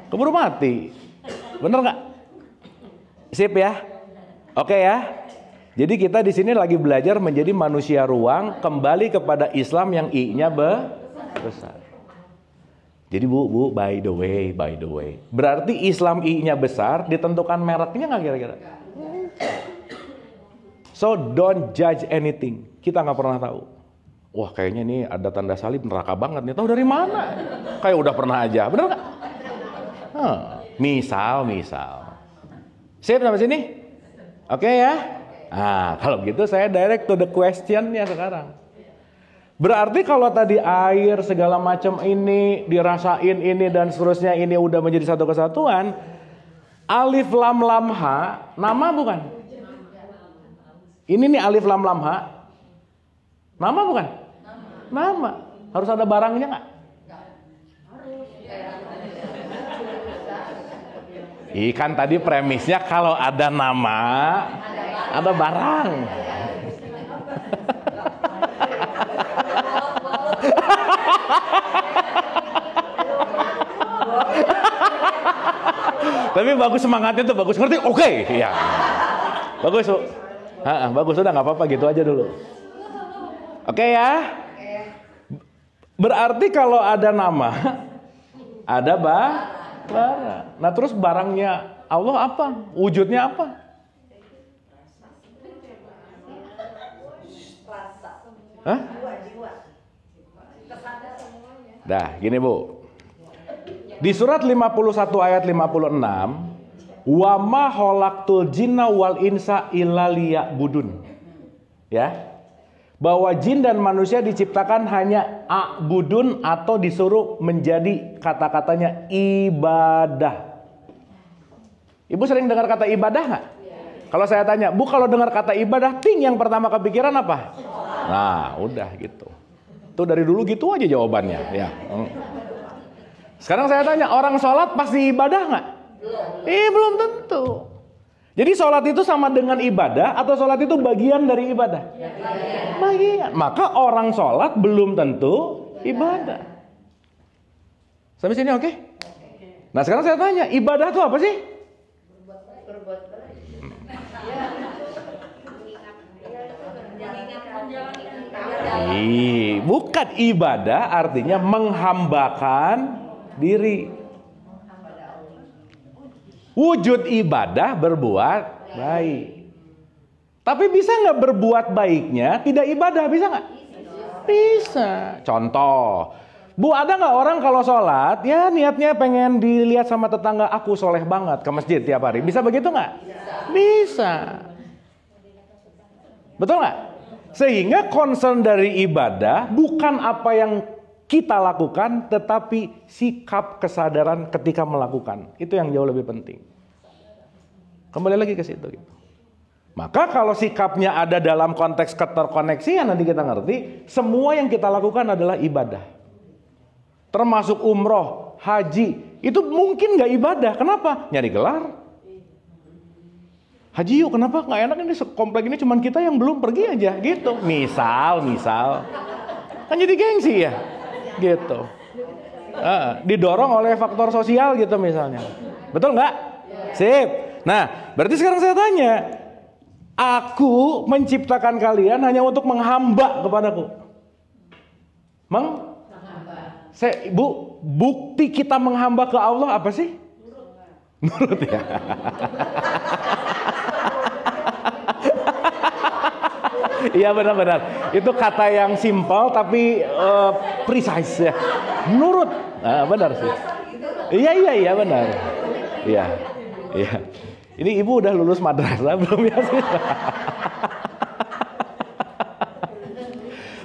Keburu mati. Bener nggak? Sip ya? Oke ya? Jadi kita di sini lagi belajar menjadi manusia ruang, kembali kepada Islam yang I-nya besar. Jadi Bu, by the way. Berarti Islam I-nya besar, ditentukan mereknya nggak kira-kira? So don't judge anything. Kita nggak pernah tahu. Wah kayaknya ini ada tanda salib neraka banget nih. Tahu dari mana? Kayak udah pernah aja. Bener nggak? Misal. Sip sampai sini? Oke ya? Nah kalau gitu saya direct to the question-nya sekarang. Berarti kalau tadi air segala macam ini dirasain ini dan seterusnya ini udah menjadi satu kesatuan. Alif lam lam ha nama bukan? Ini nih alif lam lam ha. Nama bukan? Nama. Harus ada barangnya nggak? Ikan tadi premisnya kalau ada nama, ada barang. Tapi bagus semangatnya tuh, bagus ngerti? Oke, iya. Bagus, Bu. Bagus, udah nggak apa-apa gitu aja dulu. Oke ya. Berarti kalau ada nama, ada barang. Nah terus barangnya Allah apa? Wujudnya apa? Hah? Dah, gini Bu. Di surat 51 ayat 56, wa ma khalaqtul jinna wal insa illa liya'budun. Ya. Bahwa jin dan manusia diciptakan hanya a'budun atau disuruh menjadi kata-katanya ibadah. Ibu sering dengar kata ibadah nggak? Kalau saya tanya, Bu kalau dengar kata ibadah, yang pertama kepikiran apa? Nah, udah gitu. Tuh dari dulu gitu aja jawabannya. Ya. Sekarang saya tanya, orang sholat pasti ibadah nggak? Belum tentu. Jadi sholat itu sama dengan ibadah atau sholat itu bagian dari ibadah? Bagian. Maka orang sholat belum tentu ibadah. Sampai sini oke? Nah sekarang saya tanya, ibadah itu apa sih? Berbuat baik. Bukan, ibadah artinya menghambakan diri. Wujud ibadah berbuat baik. Tapi bisa nggak berbuat baiknya tidak ibadah? Bisa nggak? Bisa. Contoh, Bu, ada nggak orang kalau sholat ya niatnya pengen dilihat sama tetangga, aku soleh banget ke masjid tiap hari. Bisa begitu nggak? Bisa. Betul nggak? Sehingga concern dari ibadah bukan apa yang kita lakukan, tetapi sikap kesadaran ketika melakukan. Itu yang jauh lebih penting. Kembali lagi ke situ. Gitu. Maka kalau sikapnya ada dalam konteks keterkoneksian, nanti kita ngerti, semua yang kita lakukan adalah ibadah. Termasuk umroh, haji, itu mungkin nggak ibadah. Kenapa? Nyari gelar. Haji yuk, kenapa? Nggak enak ini komplek ini cuman kita yang belum pergi aja, gitu. Misal, kan jadi gengsi ya, gitu. Didorong oleh faktor sosial gitu misalnya. Betul nggak? Sip. Nah, berarti sekarang saya tanya, aku menciptakan kalian hanya untuk menghamba kepadaku. Bu, bukti kita menghamba ke Allah apa sih? Nurut ya. Iya benar-benar. Itu kata yang simpel tapi precise ya. Nurut. Nah, benar sih. Iya benar. Iya. Ini ibu udah lulus madrasah belum ya sih?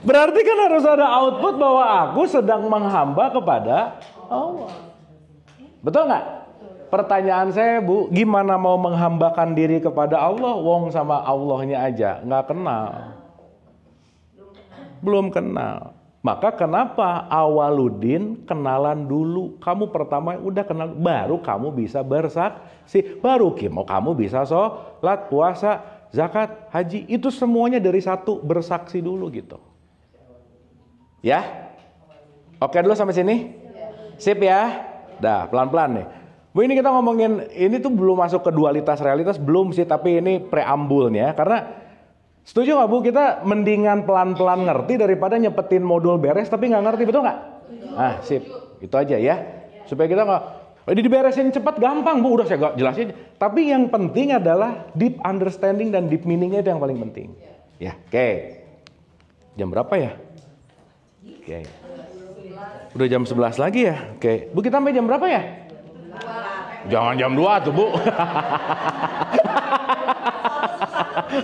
Berarti kan harus ada output bahwa aku sedang menghamba kepada Allah. Betul nggak? Pertanyaan saya, Bu, gimana mau menghambakan diri kepada Allah, wong sama Allahnya aja nggak kenal, belum kenal. Maka kenapa awaludin kenalan dulu? Kamu pertama udah kenal, baru kamu bisa bersaksi, baru kamu bisa sholat, puasa, zakat, haji. Itu semuanya dari satu, bersaksi dulu gitu. Ya, oke dulu sampai sini, sip ya. Dah pelan-pelan nih. Bu, ini kita ngomongin, ini tuh belum masuk ke dualitas realitas, belum sih, tapi ini preambulnya. Karena, setuju nggak Bu, kita mendingan pelan-pelan ngerti daripada nyepetin modul beres tapi nggak ngerti, betul nggak? Ah, sip, itu aja ya. Supaya kita nggak, diberesin cepat gampang Bu, udah saya jelasin. Tapi yang penting adalah deep understanding dan deep meaningnya itu yang paling penting. Ya, oke. Jam berapa ya? Oke. Udah jam 11 lagi ya? Oke. Bu, kita sampai jam berapa ya? Jangan jam 2 tuh Bu.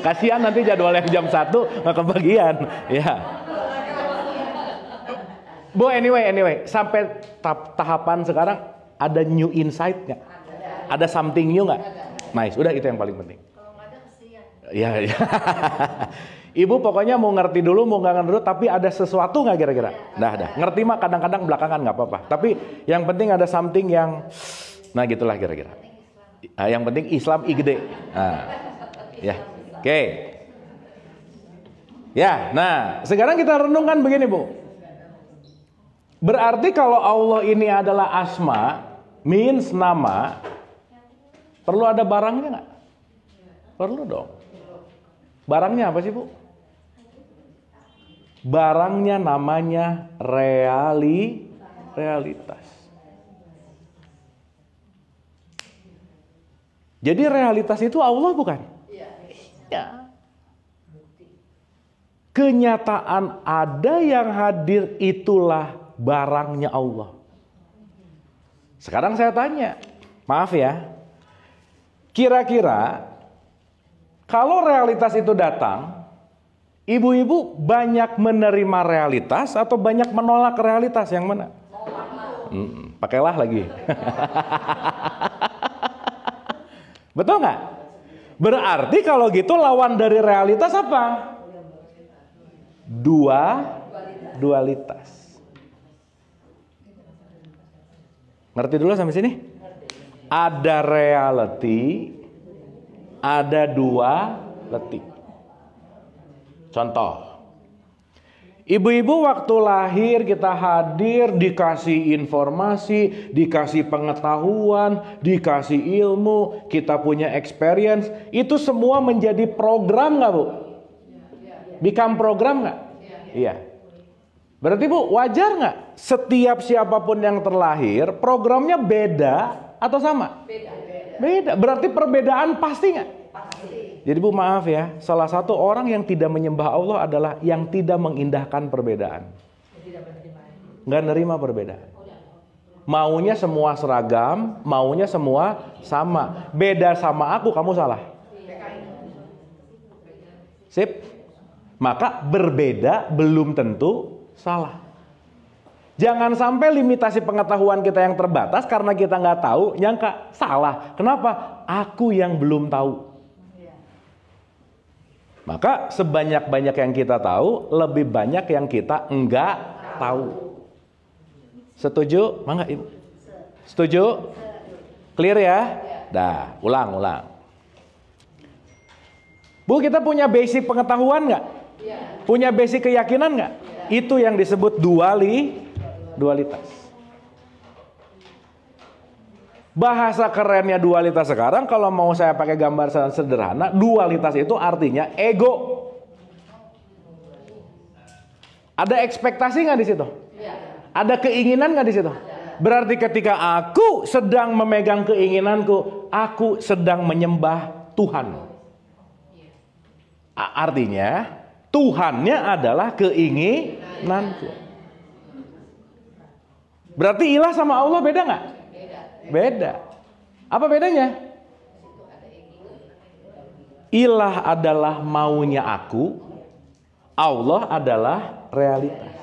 Kasihan nanti jadwalnya jam 1 nggak kebagian. Ya. Bu, anyway, sampai tahapan sekarang ada new insight nggak? Ada something new nggak? Nice, udah itu yang paling penting. Kalau nggak ada kesian. Ya. Ibu pokoknya mau ngerti dulu, mau nggak ngerti dulu, tapi ada sesuatu nggak kira-kira? Dah. Ngerti mah kadang-kadang belakangan nggak apa-apa. Tapi yang penting ada something yang, nah gitulah kira-kira. Yang penting Islam gede. Nah, ya, oke. Ya, nah sekarang kita renungkan begini Bu. Berarti kalau Allah ini adalah asma, means nama, perlu ada barangnya nggak? Perlu dong. Barangnya apa sih Bu? Barangnya namanya realitas. Jadi realitas itu Allah bukan? Iya. Kenyataan ada yang hadir itulah barangnya Allah. Sekarang saya tanya, maaf ya, kira-kira kalau realitas itu datang, ibu-ibu banyak menerima realitas atau banyak menolak realitas, yang mana? Pakailah lagi. Betul nggak? Berarti kalau gitu lawan dari realitas apa? Dualitas. Ngerti dulu sampai sini? Ada reality, ada duality. Contoh, Ibu-ibu waktu lahir kita hadir, dikasih informasi, dikasih pengetahuan, dikasih ilmu, kita punya experience. Itu semua menjadi program nggak Bu? Become program nggak? Iya. Berarti Bu, wajar nggak setiap siapapun yang terlahir, programnya beda atau sama? Beda. Berarti perbedaan pasti nggak? Jadi Bu, maaf ya, salah satu orang yang tidak menyembah Allah adalah yang tidak mengindahkan perbedaan. Nggak nerima perbedaan. Maunya semua seragam, maunya semua sama. Beda sama aku, kamu salah. Sip. Maka berbeda belum tentu salah. Jangan sampai limitasi pengetahuan kita yang terbatas karena kita nggak tahu, nyangka salah. Kenapa? Aku yang belum tahu. Maka sebanyak-banyak yang kita tahu, lebih banyak yang kita enggak tahu. Setuju? Mangga Ibu. Setuju? Clear ya? Dah, ulang. Bu, kita punya basic pengetahuan nggak? Punya basic keyakinan nggak? Itu yang disebut dualitas. Bahasa kerennya dualitas sekarang, kalau mau saya pakai gambar sederhana, dualitas itu artinya ego. Ada ekspektasi nggak di situ? Ada keinginan nggak di situ? Berarti ketika aku sedang memegang keinginanku, aku sedang menyembah Tuhan. Artinya Tuhannya adalah keinginanku. Berarti ilah sama Allah beda nggak? Beda. Apa bedanya? Ilah adalah maunya aku, Allah adalah realitas.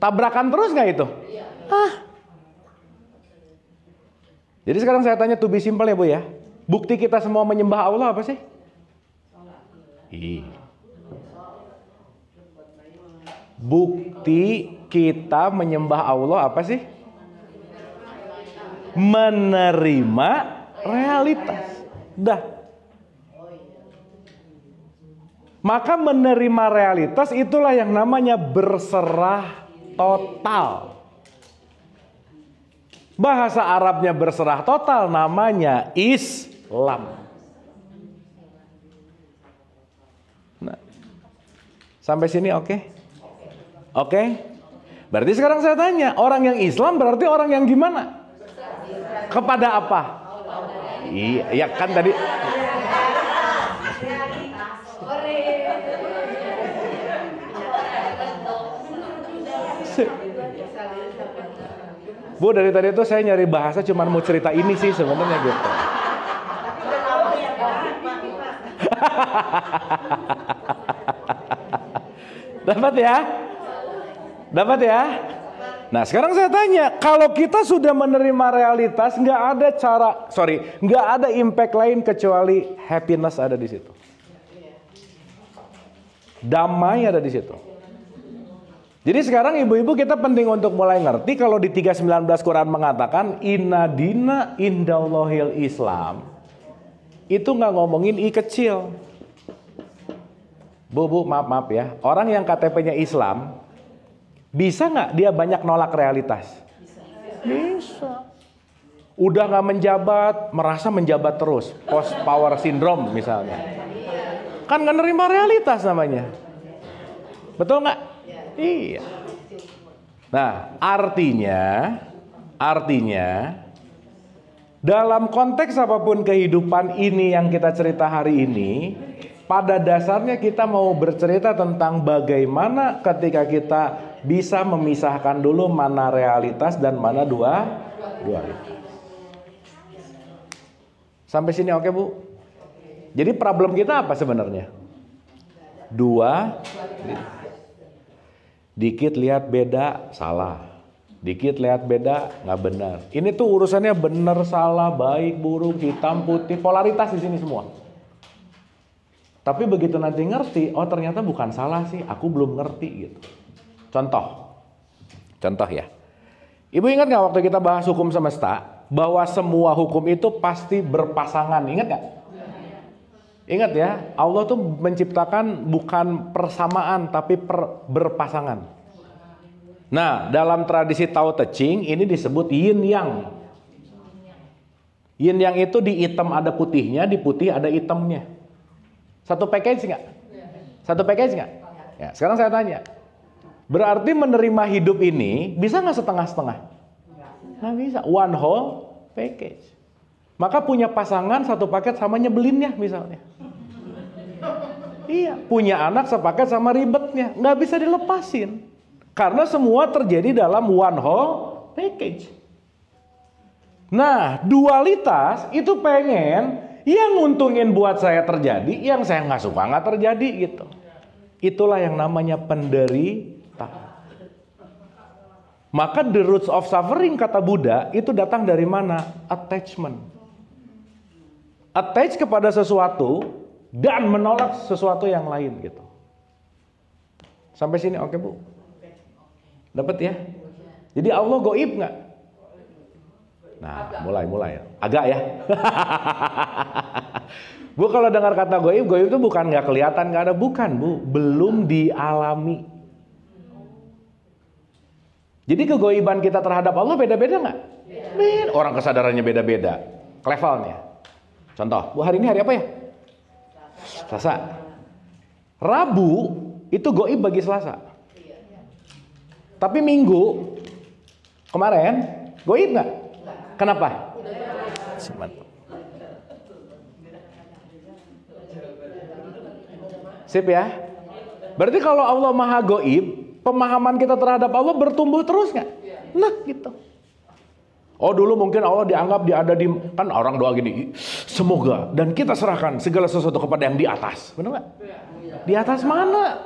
Tabrakan terus nggak itu? Jadi sekarang saya tanya to be simple ya Bu ya. Bukti kita semua menyembah Allah apa sih? Bukti kita menyembah Allah apa sih? Menerima realitas. Dah. Maka menerima realitas itulah yang namanya berserah total. Bahasa Arabnya berserah total namanya Islam. Nah, sampai sini oke? Oke? Berarti sekarang saya tanya, orang yang Islam berarti orang yang gimana? Kepada apa? Iya, ya kan tadi. Bu, dari tadi itu saya nyari bahasa cuman mau cerita ini sih sebenarnya gitu. Dapat ya? Dapat ya? Nah sekarang saya tanya, kalau kita sudah menerima realitas, nggak ada impact lain kecuali happiness ada di situ. Damai ada di situ. Jadi sekarang ibu-ibu kita penting untuk mulai ngerti kalau di 3:19 Quran mengatakan inna dina indallahil Islam. Itu nggak ngomongin I kecil. Bu, maaf ya. Orang yang KTP-nya Islam, bisa nggak dia banyak nolak realitas? Bisa. Udah nggak menjabat, merasa menjabat terus. Post power syndrome misalnya. Kan nggak nerima realitas namanya. Betul nggak? Iya. Nah, artinya dalam konteks apapun kehidupan ini yang kita cerita hari ini, pada dasarnya kita mau bercerita tentang bagaimana ketika kita bisa memisahkan dulu mana realitas dan mana dualitas. Sampai sini oke Bu? Jadi problem kita apa sebenarnya? Dikit lihat beda, salah. Dikit lihat beda, nggak benar. Ini tuh urusannya benar, salah, baik, buruk, hitam, putih, polaritas di sini semua. Tapi begitu nanti ngerti, oh ternyata bukan salah sih, aku belum ngerti gitu. Contoh ya. Ibu ingat nggak waktu kita bahas hukum semesta, bahwa semua hukum itu pasti berpasangan, ingat nggak? Ingat ya, Allah tuh menciptakan bukan persamaan tapi berpasangan. Nah, dalam tradisi Tao Te Ching ini disebut yin yang. Yin yang itu di hitam ada putihnya, di putih ada hitamnya. Satu package nggak? Satu package nggak? Ya, sekarang saya tanya. Berarti menerima hidup ini bisa nggak setengah-setengah? Nggak bisa. One whole package. Maka punya pasangan satu paket sama nyebelinnya misalnya. Iya, punya anak sepaket sama ribetnya. Nggak bisa dilepasin. Karena semua terjadi dalam one whole package. Nah, dualitas itu pengen yang nguntungin buat saya terjadi, yang saya nggak suka nggak terjadi gitu. Itulah yang namanya penderita. Maka the roots of suffering kata Buddha itu datang dari mana? Attachment. Attach kepada sesuatu dan menolak sesuatu yang lain gitu. Sampai sini oke Bu? Dapat ya? Jadi Allah goib nggak? Nah, mulai. Agak ya. Bu, kalau dengar kata goib itu bukan nggak kelihatan, nggak ada. Bukan, Bu. Belum dialami. Jadi kegoiban kita terhadap Allah beda-beda nggak? Beda. Orang kesadarannya beda-beda. Levelnya. Contoh, Bu, hari ini hari apa ya? Selasa. Rabu itu goib bagi Selasa. Tapi Minggu kemarin goib nggak? Kenapa? Sip ya. Berarti kalau Allah maha goib, pemahaman kita terhadap Allah bertumbuh terus nggak? Nah gitu. Oh dulu mungkin Allah dianggap dia ada di, kan orang doa gini, semoga dan kita serahkan segala sesuatu kepada yang di atas. Benar nggak? Di atas mana?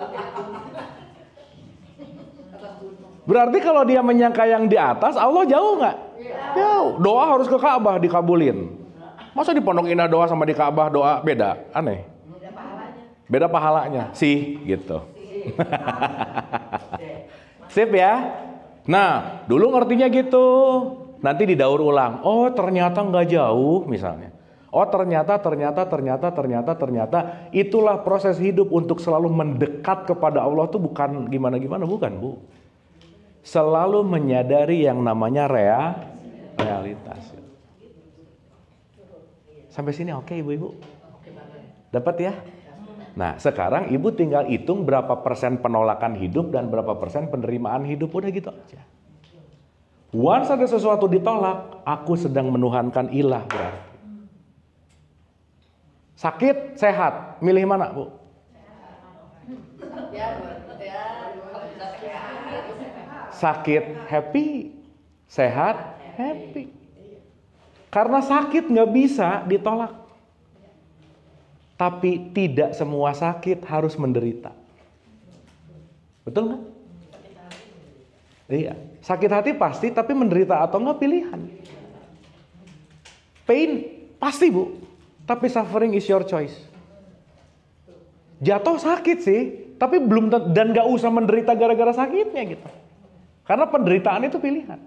Berarti kalau dia menyangka yang di atas, Allah jauh nggak? Jauh. Doa harus ke Ka'bah dikabulin. Masa di Pondok Indah doa sama di Ka'bah doa beda? Aneh. Beda pahalanya. Sih, gitu. Sip ya. Nah, dulu ngertinya gitu. Nanti didaur ulang. Oh, ternyata nggak jauh misalnya. Oh, ternyata itulah proses hidup untuk selalu mendekat kepada Allah tuh bukan gimana-gimana, bukan, Bu. Selalu menyadari yang namanya realitas. Sampai sini oke Ibu-ibu? Dapat ya? Nah sekarang Ibu tinggal hitung berapa persen penolakan hidup dan berapa persen penerimaan hidup. Udah gitu aja. Once ada sesuatu ditolak, aku sedang menuhankan ilah berarti. Sakit, sehat, milih mana Bu? Sakit happy, sehat happy. Karena sakit nggak bisa ditolak. Tapi tidak semua sakit harus menderita. Betul nggak? Iya. Sakit hati pasti, tapi menderita atau nggak pilihan. Pain pasti Bu, tapi suffering is your choice. Jatuh sakit sih, tapi belum dan nggak usah menderita gara-gara sakitnya gitu. Karena penderitaan itu pilihan.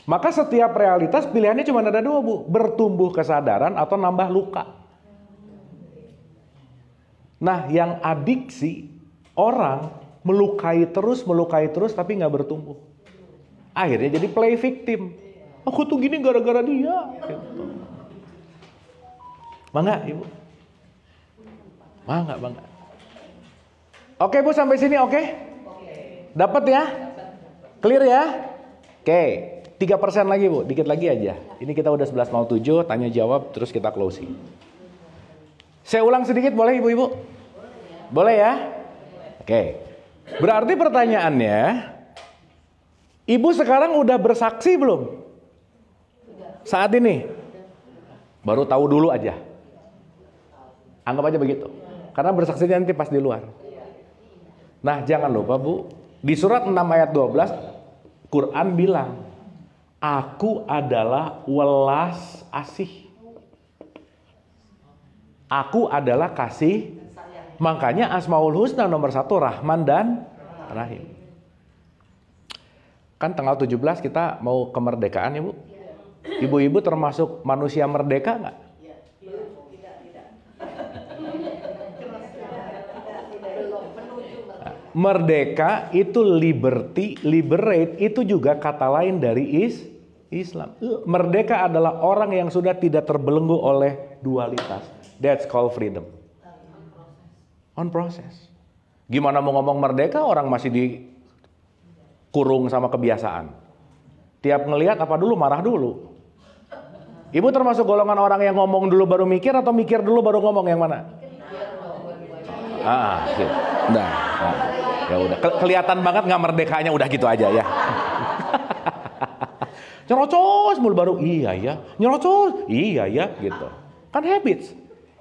Maka setiap realitas pilihannya cuma ada dua Bu. Bertumbuh kesadaran atau nambah luka. Nah yang adiksi, orang melukai terus tapi gak bertumbuh. Akhirnya jadi play victim. Aku tuh gini gara-gara dia. Gitu. Bangga Ibu? Bangga. Oke Bu sampai sini oke? Dapat ya? Clear ya? Oke, 3% lagi Bu, dikit lagi aja. Ini kita udah 11.07, tanya jawab terus kita closing. Saya ulang sedikit boleh Ibu-ibu? Boleh ya? Oke. Berarti pertanyaannya, Ibu sekarang udah bersaksi belum? Saat ini? Baru tahu dulu aja. Anggap aja begitu. Karena bersaksinya nanti pas di luar. Nah jangan lupa Bu, di surat 6 ayat 12 Quran bilang, aku adalah welas asih. Aku adalah kasih. Makanya Asmaul Husna nomor 1 Rahman dan Rahim. Kan tanggal 17 kita mau kemerdekaan ya Bu. Ibu-ibu termasuk manusia merdeka nggak? Merdeka itu liberty, liberate itu juga kata lain dari Islam. Merdeka adalah orang yang sudah tidak terbelenggu oleh dualitas. That's called freedom. On process. Gimana mau ngomong merdeka orang masih dikurung sama kebiasaan. Tiap ngelihat apa dulu marah dulu. Ibu termasuk golongan orang yang ngomong dulu baru mikir atau mikir dulu baru ngomong, yang mana? Gitu. Nah. Ya udah, kelihatan banget nggak merdekanya, udah gitu aja ya. Nyerocos mulu baru iya ya, nyerocos iya ya gitu. Kan habits.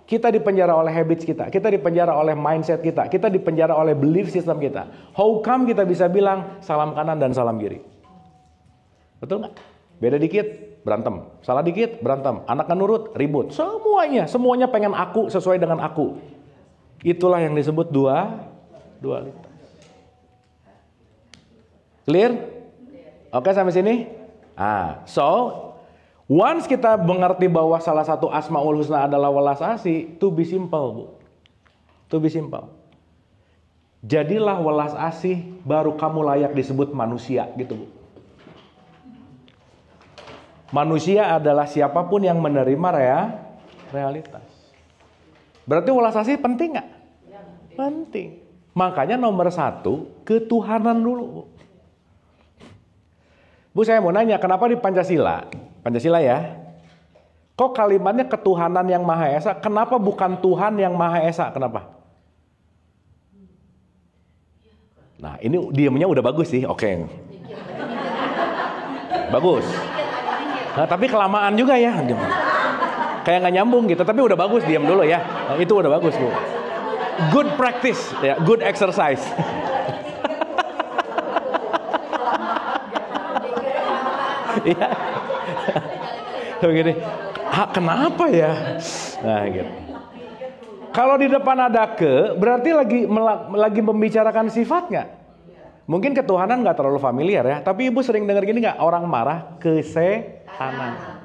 Kita dipenjara oleh habits kita dipenjara oleh mindset kita dipenjara oleh belief system kita. How come kita bisa bilang salam kanan dan salam kiri? Betul nggak? Beda dikit berantem, salah dikit berantem, anak nggak nurut ribut, semuanya pengen aku sesuai dengan aku. Itulah yang disebut dualitas. Clear? Oke sampai sini? So once kita mengerti bahwa salah satu Asmaul Husna adalah welas asih, to be simple, Bu. To be simple. Jadilah welas asih, baru kamu layak disebut manusia, gitu, Bu. Manusia adalah siapapun yang menerima realitas. Berarti welas asih penting nggak? Penting. Makanya nomor 1, ketuhanan dulu, Bu. Bu, saya mau nanya, kenapa di Pancasila ya, kok kalimatnya ketuhanan yang Maha Esa, kenapa bukan Tuhan yang Maha Esa, kenapa? Nah, ini diemnya udah bagus sih, oke. Bagus. Nah, tapi kelamaan juga ya, kayak nggak nyambung gitu, tapi udah bagus, diem dulu ya. Nah, itu udah bagus, Bu. Good practice, ya, good exercise. Ya. Begini. Kenapa ya? Nah, gitu. Kalau di depan ada berarti lagi membicarakan sifat nggak? Mungkin ketuhanan nggak terlalu familiar ya, tapi ibu sering dengar gini nggak? Orang marah kesetanan.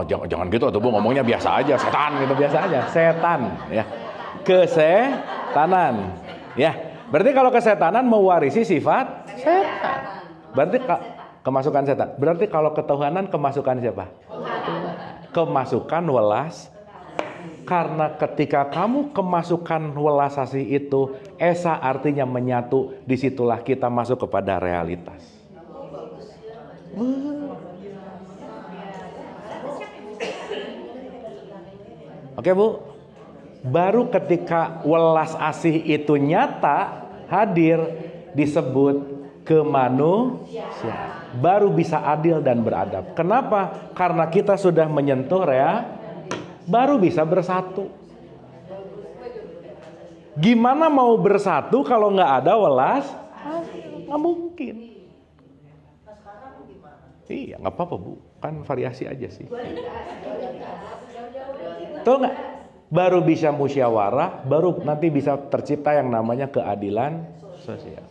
Jangan gitu tuh, Bu, ngomongnya biasa aja, setan gitu, biasa aja, setan ya. Kesetanan. Ya. Berarti kalau kesetanan mewarisi sifat setan. Berarti kemasukan setan. Berarti kalau ketuhanan kemasukan siapa? Kemasukan welas. Karena ketika kamu kemasukan welas asih itu, esa artinya menyatu. Disitulah kita masuk kepada realitas. Oke, Bu. Baru ketika welas asih itu nyata, hadir, disebut kemanusiaan. Baru bisa adil dan beradab. Kenapa? Karena kita sudah menyentuh baru bisa bersatu. Gimana mau bersatu kalau nggak ada welas? Nggak mungkin. Iya, nggak apa-apa, Bu. Kan variasi aja sih. Tuh nggak? Baru bisa musyawarah, baru nanti bisa tercipta yang namanya keadilan sosial.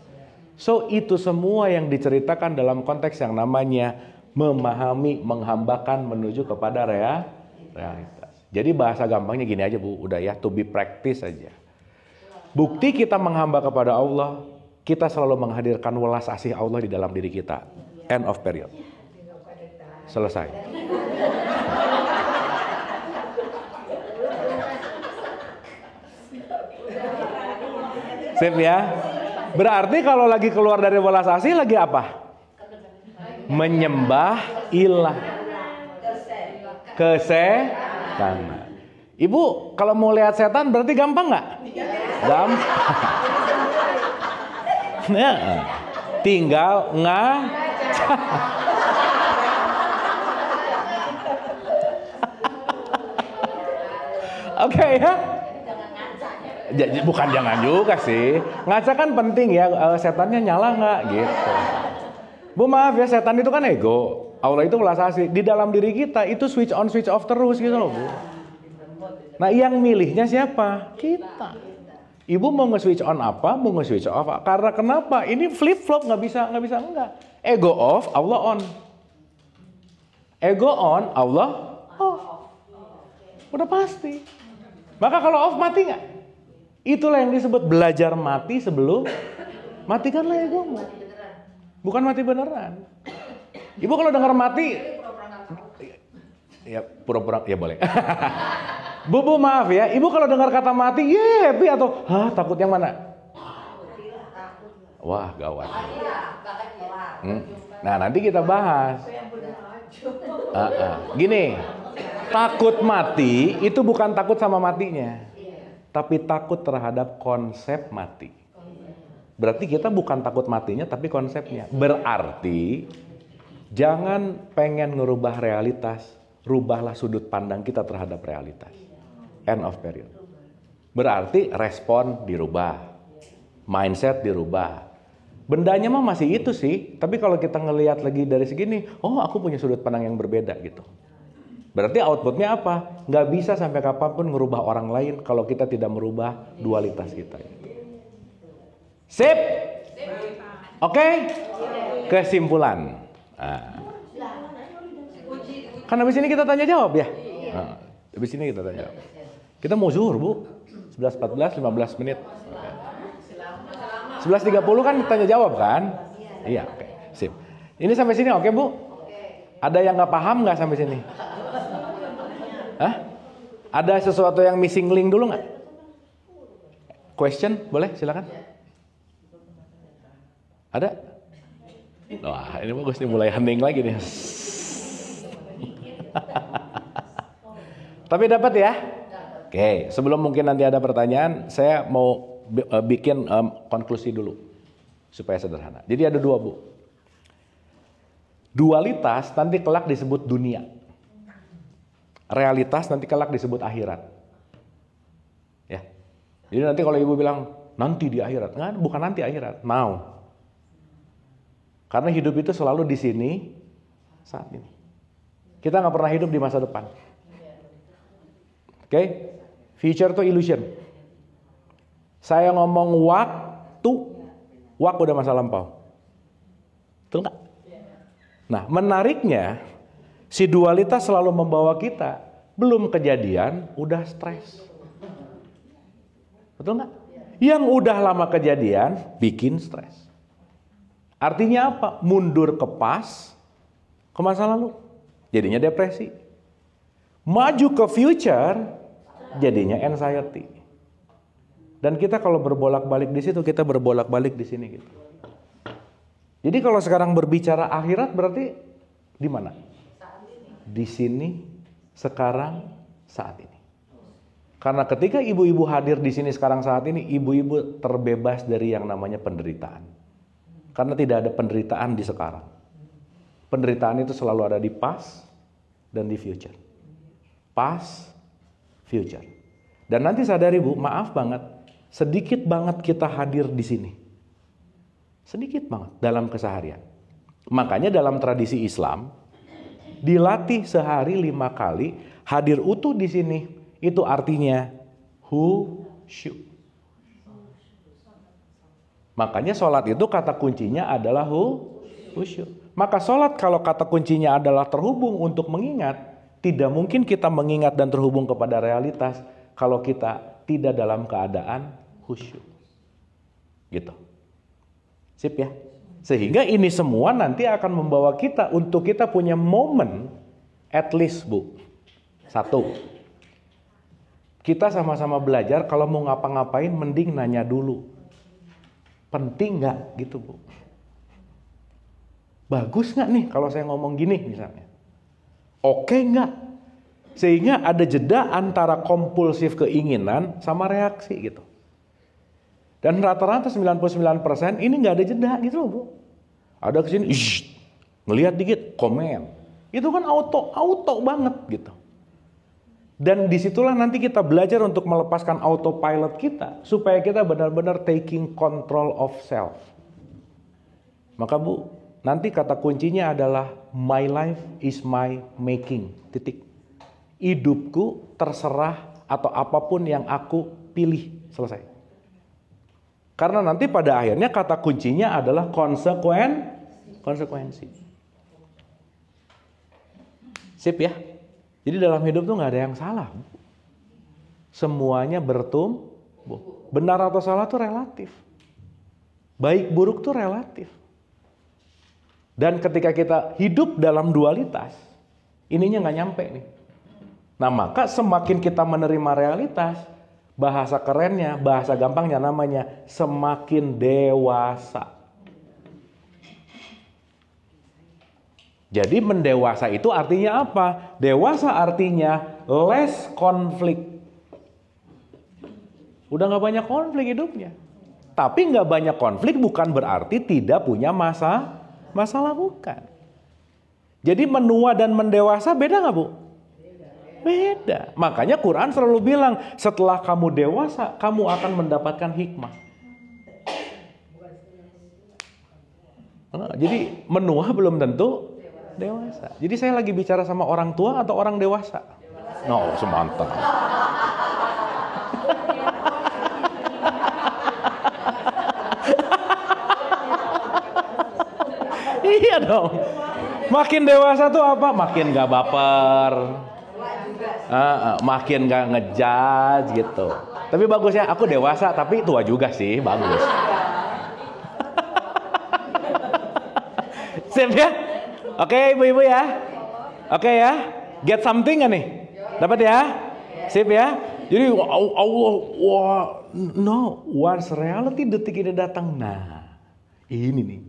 So itu semua yang diceritakan dalam konteks yang namanya memahami, menghambakan menuju kepada realitas. Jadi bahasa gampangnya gini aja, Bu, udah ya, to be practice aja. Bukti kita menghamba kepada Allah, kita selalu menghadirkan welas asih Allah di dalam diri kita. End of period. Selesai. Sip ya. Berarti kalau lagi keluar dari welas asih lagi apa? Menyembah ilah. Kesetanan. Ibu kalau mau lihat setan berarti gampang nggak? Gampang. Ya, tinggal Oke ya. Bukan jangan juga sih. Ngaca kan penting ya, setannya nyala nggak gitu. Bu, maaf ya, setan itu kan ego. Allah itu welas asih. Di dalam diri kita itu switch on switch off terus gitu loh, Bu. Nah, yang milihnya siapa? Kita. Ibu mau nge-switch on apa, mau nge-switch off apa? Karena kenapa? Ini flip flop, nggak bisa enggak. Ego off, Allah on. Ego on, Allah off. Udah pasti. Maka kalau off mati nggak? Itulah yang disebut belajar mati sebelum matikanlah egomu. Bukan mati beneran. Ibu kalau dengar mati, ya pura-pura, ya boleh. Bu, maaf ya, ibu kalau dengar kata mati, happy atau takut yang mana? Wah, gawat. Nah, nanti kita bahas. Gini, takut mati itu bukan takut sama matinya, tapi takut terhadap konsep mati. Berarti kita bukan takut matinya, tapi konsepnya. Berarti jangan pengen ngerubah realitas, rubahlah sudut pandang kita terhadap realitas. End of period. Berarti respon dirubah, mindset dirubah. Bendanya mah masih itu sih, tapi kalau kita ngelihat lagi dari segini, aku punya sudut pandang yang berbeda gitu. Berarti outputnya apa? Nggak bisa sampai kapanpun ngerubah orang lain kalau kita tidak merubah dualitas kita. Sip? Oke? Kesimpulan. Kan habis ini kita tanya jawab ya? Habis ini kita tanya jawab. Kita mau zuhur, Bu. 11.14, 15 menit. 11.30 kan tanya jawab kan? Iya, oke. Sip. Ini sampai sini oke, Bu? Ada yang nggak paham nggak sampai sini? Hah? Ada sesuatu yang missing link dulu nggak? Question, boleh? Silakan. Ada? Wah, ini bagus nih, mulai hening lagi nih. Tapi dapat ya? Oke, sebelum mungkin nanti ada pertanyaan, saya mau bikin konklusi dulu supaya sederhana. Jadi ada dua, Bu. Dualitas nanti kelak disebut dunia. Realitas nanti kelak disebut akhirat. Ya. Jadi nanti kalau ibu bilang nanti di akhirat, nggak, bukan nanti akhirat, now. Karena hidup itu selalu di sini saat ini. Kita nggak pernah hidup di masa depan. Oke? Future itu illusion. Saya ngomong waktu udah masa lampau. Betul nggak? Nah, menariknya, si dualitas selalu membawa kita, belum kejadian, udah stres. Betul nggak? Yang udah lama kejadian, bikin stres. Artinya apa? Mundur ke ke masa lalu, jadinya depresi. Maju ke future, jadinya anxiety. Dan kita kalau berbolak-balik di situ, kita berbolak-balik di sini gitu. Jadi kalau sekarang berbicara akhirat berarti di mana? Di sini, sekarang, saat ini. Karena ketika ibu-ibu hadir di sini sekarang saat ini, ibu-ibu terbebas dari yang namanya penderitaan. Karena tidak ada penderitaan di sekarang. Penderitaan itu selalu ada di past dan di future. Past, future. Dan nanti sadari, Bu, maaf banget, sedikit banget kita hadir di sini. Sedikit banget dalam keseharian. Makanya dalam tradisi Islam, dilatih sehari 5 kali, hadir utuh di sini. Itu artinya khusyuk. Makanya sholat itu kata kuncinya adalah khusyuk. Maka sholat kalau kata kuncinya adalah terhubung untuk mengingat, tidak mungkin kita mengingat dan terhubung kepada realitas kalau kita tidak dalam keadaan khusyuk. Gitu. Sip ya? Sehingga ini semua nanti akan membawa kita untuk kita punya momen, at least, Bu. 1. Kita sama-sama belajar kalau mau ngapa-ngapain mending nanya dulu. Penting nggak gitu, Bu? Bagus nggak nih kalau saya ngomong gini misalnya? Oke nggak? Sehingga ada jeda antara kompulsif keinginan sama reaksi gitu. Dan rata-rata 99% ini nggak ada jeda gitu loh, Bu. Ada kesini, ngelihat dikit, komen. Itu kan auto banget gitu. Dan disitulah nanti kita belajar untuk melepaskan autopilot kita supaya kita benar-benar taking control of self. Maka, Bu, nanti kata kuncinya adalah my life is my making. Titik. Hidupku terserah atau apapun yang aku pilih. Selesai. Karena nanti pada akhirnya kata kuncinya adalah konsekuensi. Sip ya? Jadi dalam hidup tuh nggak ada yang salah. Semuanya bertumbuh Bu. Benar atau salah tuh relatif. Baik buruk tuh relatif. Dan ketika kita hidup dalam dualitas, ininya nggak nyampe nih. Nah maka semakin kita menerima realitas, bahasa kerennya, bahasa gampangnya namanya semakin dewasa. Jadi mendewasa itu artinya apa? Dewasa artinya less konflik. Udah nggak banyak konflik hidupnya. Tapi nggak banyak konflik bukan berarti tidak punya masalah bukan. Jadi menua dan mendewasa beda nggak Bu? Beda. Makanya Quran selalu bilang setelah kamu dewasa kamu akan mendapatkan hikmah. Jadi menua belum tentu dewasa. Jadi saya lagi bicara sama orang tua atau orang dewasa? No, semantap. Iya dong. Makin dewasa tuh apa? Makin gak baper. Makin gak ngejudge gitu. Tapi bagus ya, aku dewasa tapi tua juga sih, bagus. Sip ya? Oke ibu-ibu ya? Oke ya? Get something gak nih? Dapat ya? Sip ya? Jadi Allah, wah, no, once reality detik ini datang, nah ini nih.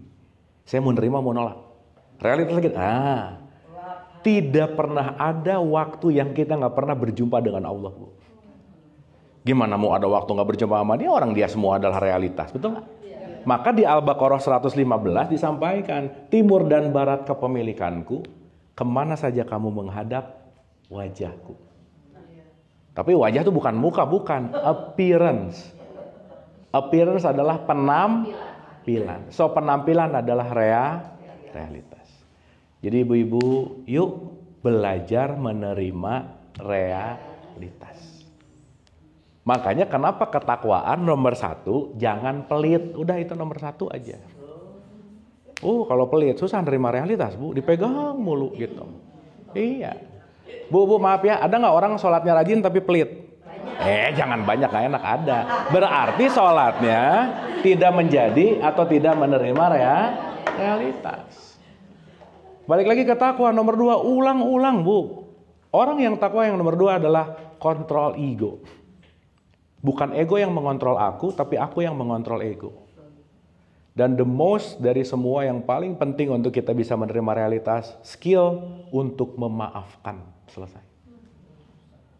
Saya mau nerima, mau nolak. Realitas lagi, tidak pernah ada waktu yang kita nggak pernah berjumpa dengan Allah, Bu. Gimana mau ada waktu nggak berjumpa sama dia? Orang dia semua adalah realitas, betul nggak? Maka di Al-Baqarah 115 disampaikan, timur dan barat kepemilikanku, kemana saja kamu menghadap wajahku. Tapi wajah itu bukan muka, bukan. Appearance. Appearance adalah penampilan. So penampilan adalah realitas. Jadi ibu-ibu, yuk belajar menerima realitas. Makanya kenapa ketakwaan nomor 1, jangan pelit. Udah itu nomor 1 aja. Kalau pelit susah nerima realitas, Bu. Dipegang mulu gitu. Iya. Bu, maaf ya, ada nggak orang sholatnya rajin tapi pelit? Jangan banyak, nggak enak, ada. Berarti sholatnya tidak menjadi atau tidak menerima realitas. Balik lagi ke takwa nomor 2, ulang-ulang Bu. Orang yang takwa yang nomor 2 adalah kontrol ego. Bukan ego yang mengontrol aku, tapi aku yang mengontrol ego. Dan the most dari semua yang paling penting untuk kita bisa menerima realitas, skill untuk memaafkan. Selesai.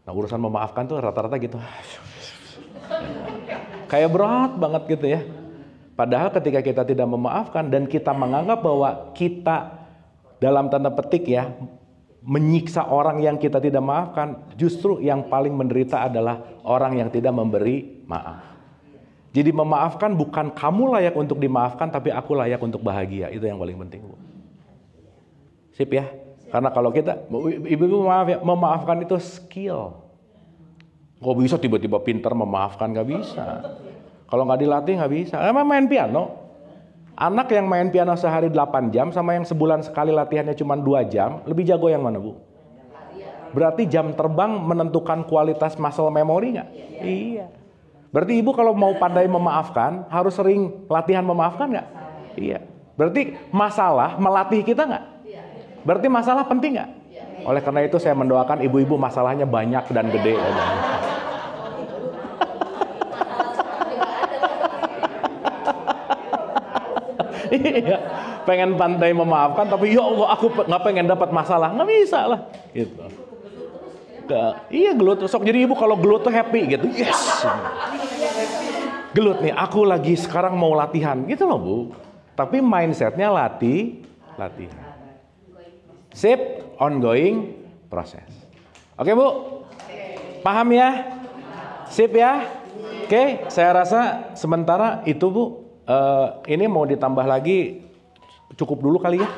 Nah urusan memaafkan tuh rata-rata gitu. Kayak berat banget gitu ya. Padahal ketika kita tidak memaafkan dan kita menganggap bahwa kita dalam tanda petik ya, menyiksa orang yang kita tidak maafkan, justru yang paling menderita adalah orang yang tidak memberi maaf. Jadi memaafkan bukan kamu layak untuk dimaafkan, tapi aku layak untuk bahagia. Itu yang paling penting, Bu. Sip ya? Karena kalau kita, ibu-ibu maaf ya, memaafkan itu skill. Kok bisa tiba-tiba pintar memaafkan? Gak bisa. Kalau nggak dilatih nggak bisa. Emang main piano. Anak yang main piano sehari 8 jam sama yang sebulan sekali latihannya cuma 2 jam, lebih jago yang mana, Bu? Berarti jam terbang menentukan kualitas muscle memory nggak? Iya. Berarti ibu kalau mau pandai memaafkan, harus sering latihan memaafkan nggak? Iya. Berarti masalah melatih kita nggak? Berarti masalah penting nggak? Oleh karena itu saya mendoakan ibu-ibu masalahnya banyak dan gede. Iya, pengen pandai memaafkan, tapi ya Allah aku nggak pengen dapat masalah, nggak bisa lah. Gitu. Iya gelut, sok jadi ibu kalau gelut tuh happy gitu, yes. Gelut nih, aku lagi sekarang mau latihan, gitu loh Bu. Tapi mindsetnya latihan. Sip, ongoing proses. Oke Bu, paham ya? Sip ya? Oke, saya rasa sementara itu Bu. Ini mau ditambah lagi, cukup dulu kali ya.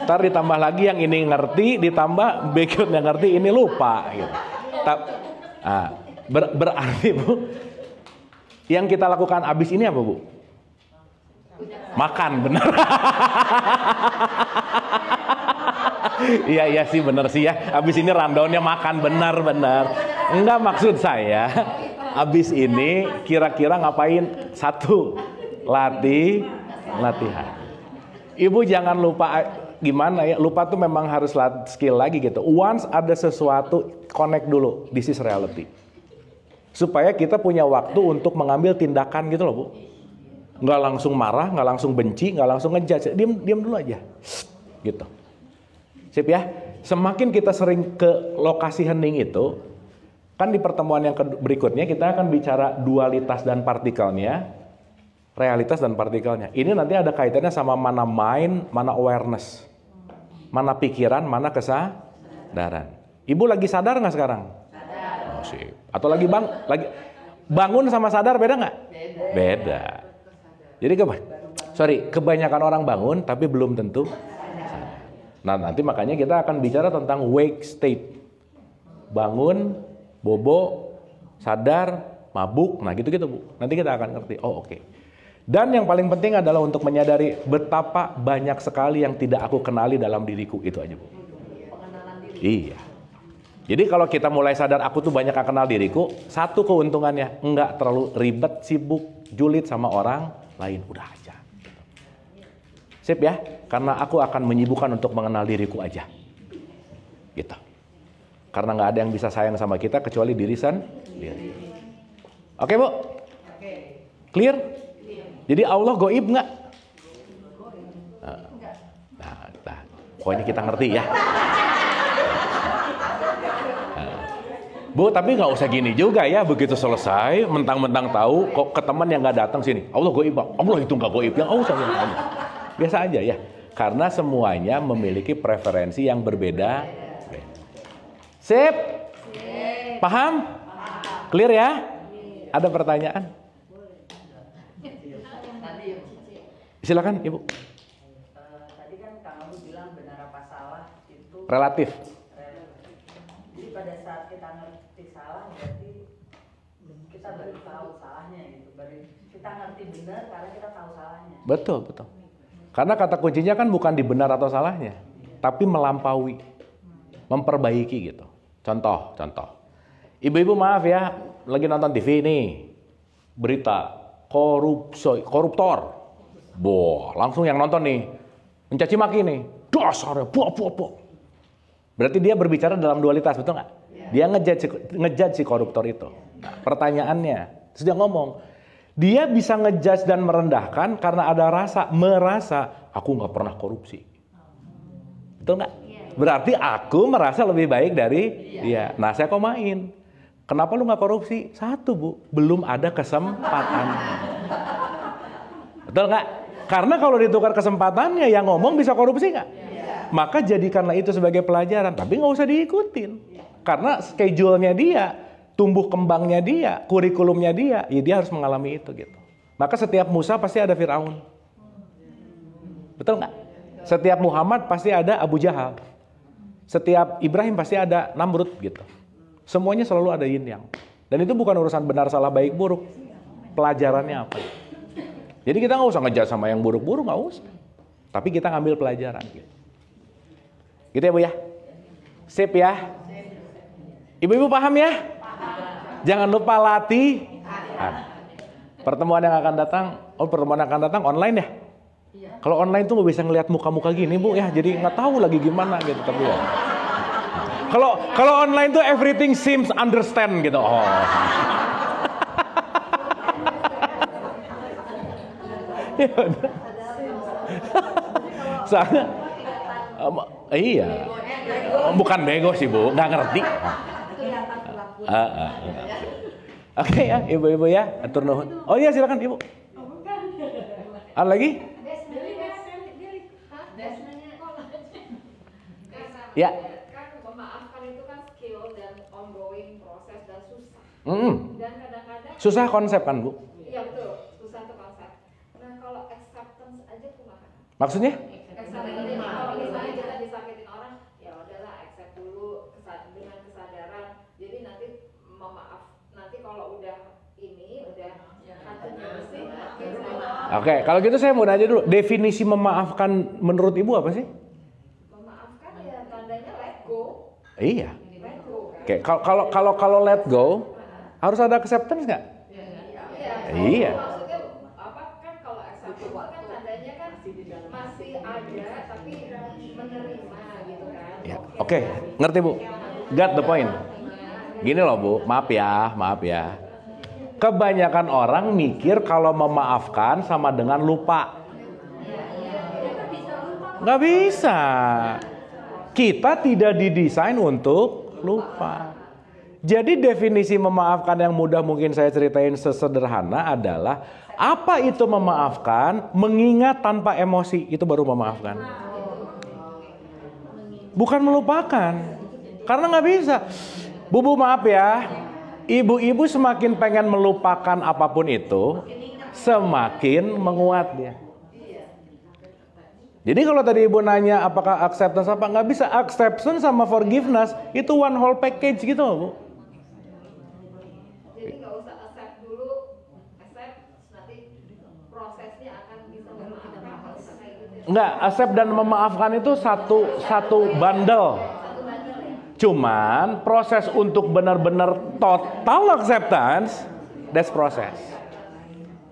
Ntar ditambah lagi yang ini ngerti, ditambah berikutnya ngerti, ini lupa gitu. Berarti Bu, yang kita lakukan abis ini apa Bu? Makan, bener. Iya sih bener sih ya. Abis ini rundownnya makan, benar. Enggak, maksud saya Abis ini kira-kira ngapain? Satu, latihan. Ibu jangan lupa, gimana ya, lupa tuh memang harus skill lagi gitu. Once ada sesuatu, connect dulu, this is reality. Supaya kita punya waktu untuk mengambil tindakan gitu loh Bu. Nggak langsung marah, nggak langsung benci, nggak langsung ngejudge, diam dulu aja. Gitu. Sip ya, semakin kita sering ke lokasi hening itu, kan di pertemuan yang berikutnya kita akan bicara dualitas dan partikelnya, realitas dan partikelnya. Ini nanti ada kaitannya sama mana mind, mana awareness. Mana pikiran, mana kesadaran. Ibu lagi sadar nggak sekarang? Sadar. Oh, sip. Atau lagi bangun sama sadar beda nggak? Beda. Jadi kebanyakan orang bangun tapi belum tentu sadar. Nah nanti makanya kita akan bicara tentang wake state. Bangun, bobo, sadar, mabuk, nah gitu-gitu Bu. Nanti kita akan ngerti, oh oke. Dan yang paling penting adalah untuk menyadari betapa banyak sekali yang tidak aku kenali dalam diriku. Itu aja Bu. Pengenalan diri. Iya. Jadi kalau kita mulai sadar aku tuh banyak gak kenal diriku, satu keuntungannya, enggak terlalu ribet, sibuk, julid sama orang lain. Udah aja. Sip ya, karena aku akan menyibukkan untuk mengenal diriku aja. Gitu. Karena nggak ada yang bisa sayang sama kita kecuali diri sendiri. Oke Bu? Clear? Jadi Allah goib nggak? Nah, pokoknya kita ngerti ya. Bu, tapi nggak usah gini juga ya. Begitu selesai, mentang-mentang tahu, kok ke teman yang nggak datang sini. Allah goib, Allah itu nggak goib. Yang Allah yang tahu. Biasa aja ya. Karena semuanya memiliki preferensi yang berbeda. Sip? Paham? Clear ya? Ada pertanyaan? Silakan Ibu. Tadi kan Kang Abu bilang benar apa salah itu Relatif. Jadi pada saat kita ngerti salah berarti kita baru tahu salahnya gitu. Baru kita ngerti benar karena kita tahu salahnya. Betul. Karena kata kuncinya kan bukan di benar atau salahnya, tapi melampaui, memperbaiki gitu. Contoh. Ibu-ibu maaf ya, lagi nonton TV nih, berita koruptor. Langsung yang nonton nih, mencaci maki nih, dasarnya, Berarti dia berbicara dalam dualitas, betul nggak? Dia ngejudge si koruptor itu. Nah, pertanyaannya, terus dia ngomong, dia bisa ngejudge dan merendahkan karena ada merasa, aku nggak pernah korupsi. Betul nggak? Berarti aku merasa lebih baik dari dia. Nah, saya komain. Kenapa lu nggak korupsi? Satu Bu, belum ada kesempatan. Betul nggak? Karena kalau ditukar kesempatannya, yang ngomong bisa korupsi nggak? Maka jadikanlah itu sebagai pelajaran, tapi nggak usah diikutin. Karena schedule-nya dia, tumbuh kembangnya dia, kurikulumnya dia, ya dia harus mengalami itu gitu. Maka setiap Musa pasti ada Firaun. Betul nggak? Setiap Muhammad pasti ada Abu Jahal. Setiap Ibrahim pasti ada Namrud gitu. Semuanya selalu ada yin yang. Dan itu bukan urusan benar salah baik buruk. Pelajarannya apa? Jadi kita nggak usah ngejudge sama yang buruk-buruk, nggak usah. Tapi kita ngambil pelajaran gitu. Gitu ya Bu ya? Sip ya? Ibu-ibu paham ya? Jangan lupa latihan. Pertemuan yang akan datang online ya? Kalau online tuh nggak bisa ngelihat muka-muka gini Bu ya, jadi nggak tahu lagi gimana gitu tapi ya. Kalau online tuh everything seems understand gitu. Oh. Soalnya, iya, bukan bego sih Bu, nggak ngerti. Oke ya, ibu-ibu ya, atur nuhun. Oh iya silakan Ibu. Ada lagi? Ya. Kan memaafkan itu kan skill dan ongoing proses dan susah. Dan kadang-kadang Susah konsep kan Bu? Iya betul, susah itu konsep. Nah kalau acceptance aja kumaha? Maksudnya? Acceptance kalau misalnya kita disakitin orang, ya udahlah accept dulu dengan kesadaran. Jadi nanti nanti kalau udah hatinya bersih. Oke, kalau gitu saya mau nanya dulu, definisi memaafkan menurut Ibu apa sih? Memaafkan ya tandanya let go. Iya. Let go kan? Oke, kalau let go, Harus ada acceptance nggak? Iya. Maksudnya apa kan kalau acceptance kan tandanya kan masih ada tapi menerima gitu kan. Ya. Oke, ngerti Bu? Got the point. Gini loh Bu, maaf ya. Kebanyakan orang mikir kalau memaafkan sama dengan lupa. Nggak bisa. Kita tidak didesain untuk lupa. Jadi definisi memaafkan yang mudah mungkin saya ceritain sesederhana adalah apa itu memaafkan? Mengingat tanpa emosi, itu baru memaafkan. Bukan melupakan. Karena nggak bisa. Bu maaf ya, ibu-ibu semakin pengen melupakan apapun itu, semakin menguat dia. Jadi kalau tadi ibu nanya apakah acceptance apa, nggak bisa. Acceptance sama forgiveness itu one whole package gitu Bu. Jadi nggak usah accept dulu, accept nanti prosesnya akan bisa memaafkan kalau bisa kayak gitu. Enggak, accept dan memaafkan itu satu bundle. Cuman proses untuk benar-benar total acceptance, that's proses.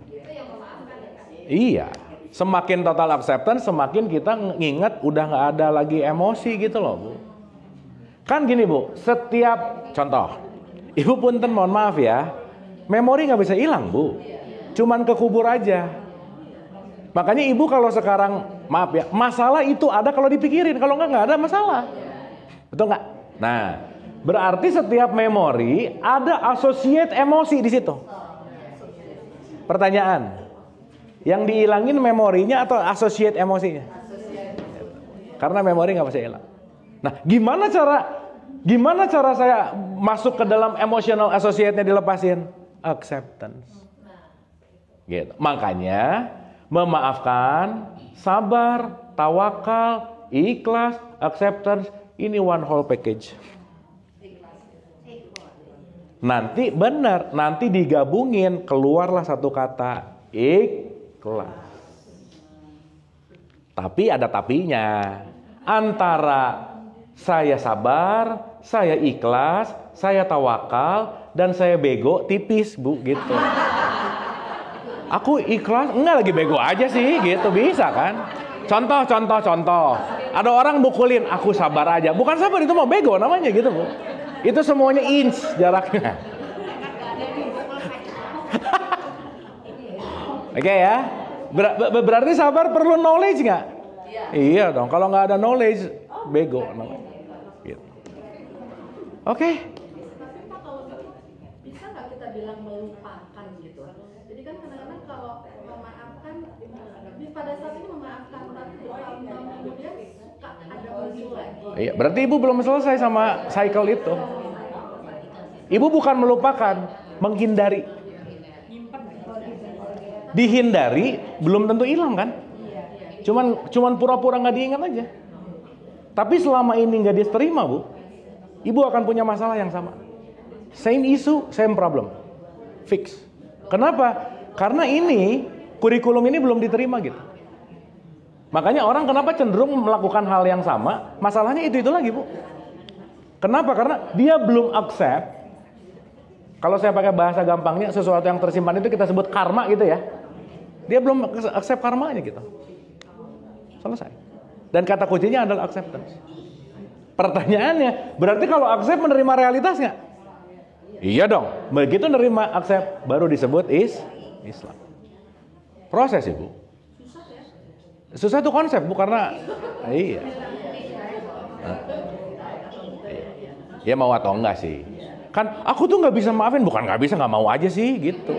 Itu yang memaafkan ya kan? Iya, semakin total acceptance, semakin kita nginget udah nggak ada lagi emosi gitu loh Bu. Kan gini Bu, setiap contoh, Ibu punten mohon maaf ya, memori nggak bisa hilang Bu, cuman kekubur aja. Makanya Ibu kalau sekarang, maaf ya, masalah itu ada kalau dipikirin, kalau nggak ada masalah. Betul nggak? Nah, berarti setiap memori ada associate emosi di situ. Pertanyaan, yang dihilangin memorinya atau associate emosinya? Karena memori nggak bisa hilang. Nah, gimana cara saya masuk ke dalam emotional associate-nya dilepasin? Acceptance. Gitu. Makanya memaafkan, sabar, tawakal, ikhlas, acceptance, ini one whole package. Nanti benar, nanti digabungin keluarlah satu kata ikhlas. Tapi ada tapinya. Antara saya sabar, saya ikhlas, saya tawakal, dan saya bego tipis Bu gitu. Aku ikhlas, enggak lagi bego aja sih gitu, bisa kan? Contoh. Ada orang mukulin, aku sabar aja. Bukan sabar, itu mau bego namanya gitu Bu. Itu semuanya inch jaraknya. Oke ya. Berarti sabar perlu knowledge nggak? Iya dong. Kalau nggak ada knowledge, bego namanya. Gitu. Oke. Tapi Pak, kalau gitu bisa nggak kita bilang melupakan gitu? Jadi kan kadang-kadang kalau memaafkan, pada saat ini memaafkan, tapi bertahun-tahun kemudian suka ada muncul lagi. Iya, berarti Ibu belum selesai sama cycle itu. Ibu bukan melupakan, menghindari. Dihindari belum tentu hilang kan? Cuman pura-pura nggak diingat aja. Tapi selama ini nggak diterima Bu, Ibu akan punya masalah yang sama. Same issue, same problem. Fix. Kenapa? Karena ini kurikulum ini belum diterima gitu. Makanya orang kenapa cenderung melakukan hal yang sama, masalahnya itu lagi Bu. Kenapa? Karena dia belum accept. Kalau saya pakai bahasa gampangnya, sesuatu yang tersimpan itu kita sebut karma gitu ya. Dia belum accept karmanya gitu. Selesai. Dan kata kuncinya adalah acceptance. Pertanyaannya, berarti kalau accept menerima realitas nggak? Iya dong. Begitu menerima accept, baru disebut Islam. Proses Ibu. Susah itu konsep Bu, karena iya. Ya mau atau enggak sih. Kan aku tuh nggak bisa maafin, bukan nggak bisa, nggak mau aja sih gitu.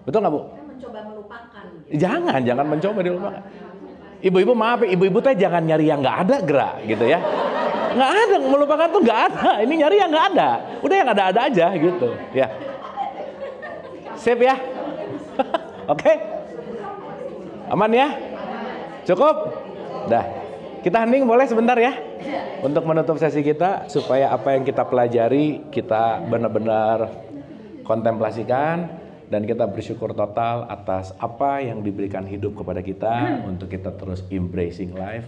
Betul nggak Bu? Kita mencoba melupakan. Jangan mencoba dilupakan. Ibu-ibu maaf, ibu-ibu teh jangan nyari yang nggak ada gerak gitu ya. Nggak ada, melupakan tuh nggak ada. Ini nyari yang nggak ada. Udah yang ada-ada aja gitu. Ya. Sip ya. Oke. Aman ya? Cukup? Dah. Kita hening boleh sebentar ya? Untuk menutup sesi kita supaya apa yang kita pelajari kita benar-benar kontemplasikan. Dan kita bersyukur total atas apa yang diberikan hidup kepada kita untuk kita terus embracing life.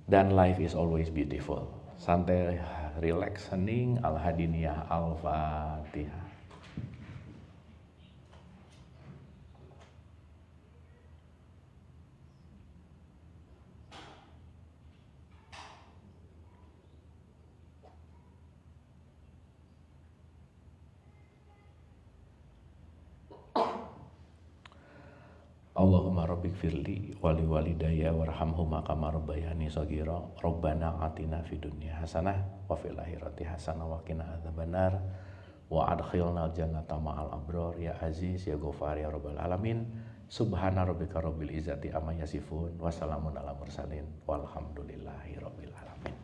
Dan life is always beautiful. Santai Relax, hening. Al-Hadiniyah. Al-Fatihah. Allahumma rabbik firli wali walidayya warhamhuma kama rabbayani shaghira. Rabbana atina fid dunya hasanah wa fil akhirati hasanah wa qina adzabannar wa adkhilnal jannata ma'al abrar ya aziz ya ghafar ya rabbal alamin. Subhana rabbika rabbil izzati amma yasifun wa salamun alal mursalin walhamdulillahi rabbil alamin.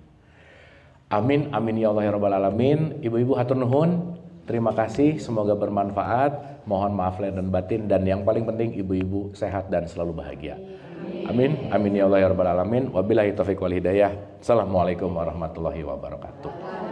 Amin amin ya Allah ya rabbal alamin. Ibu-ibu hatur nuhun. Terima kasih, semoga bermanfaat. Mohon maaf lahir dan batin, dan yang paling penting ibu-ibu sehat dan selalu bahagia. Amin. Amin ya Allah ya rabbal alamin. Wabillahi taufiq wal hidayah. Assalamualaikum warahmatullahi wabarakatuh.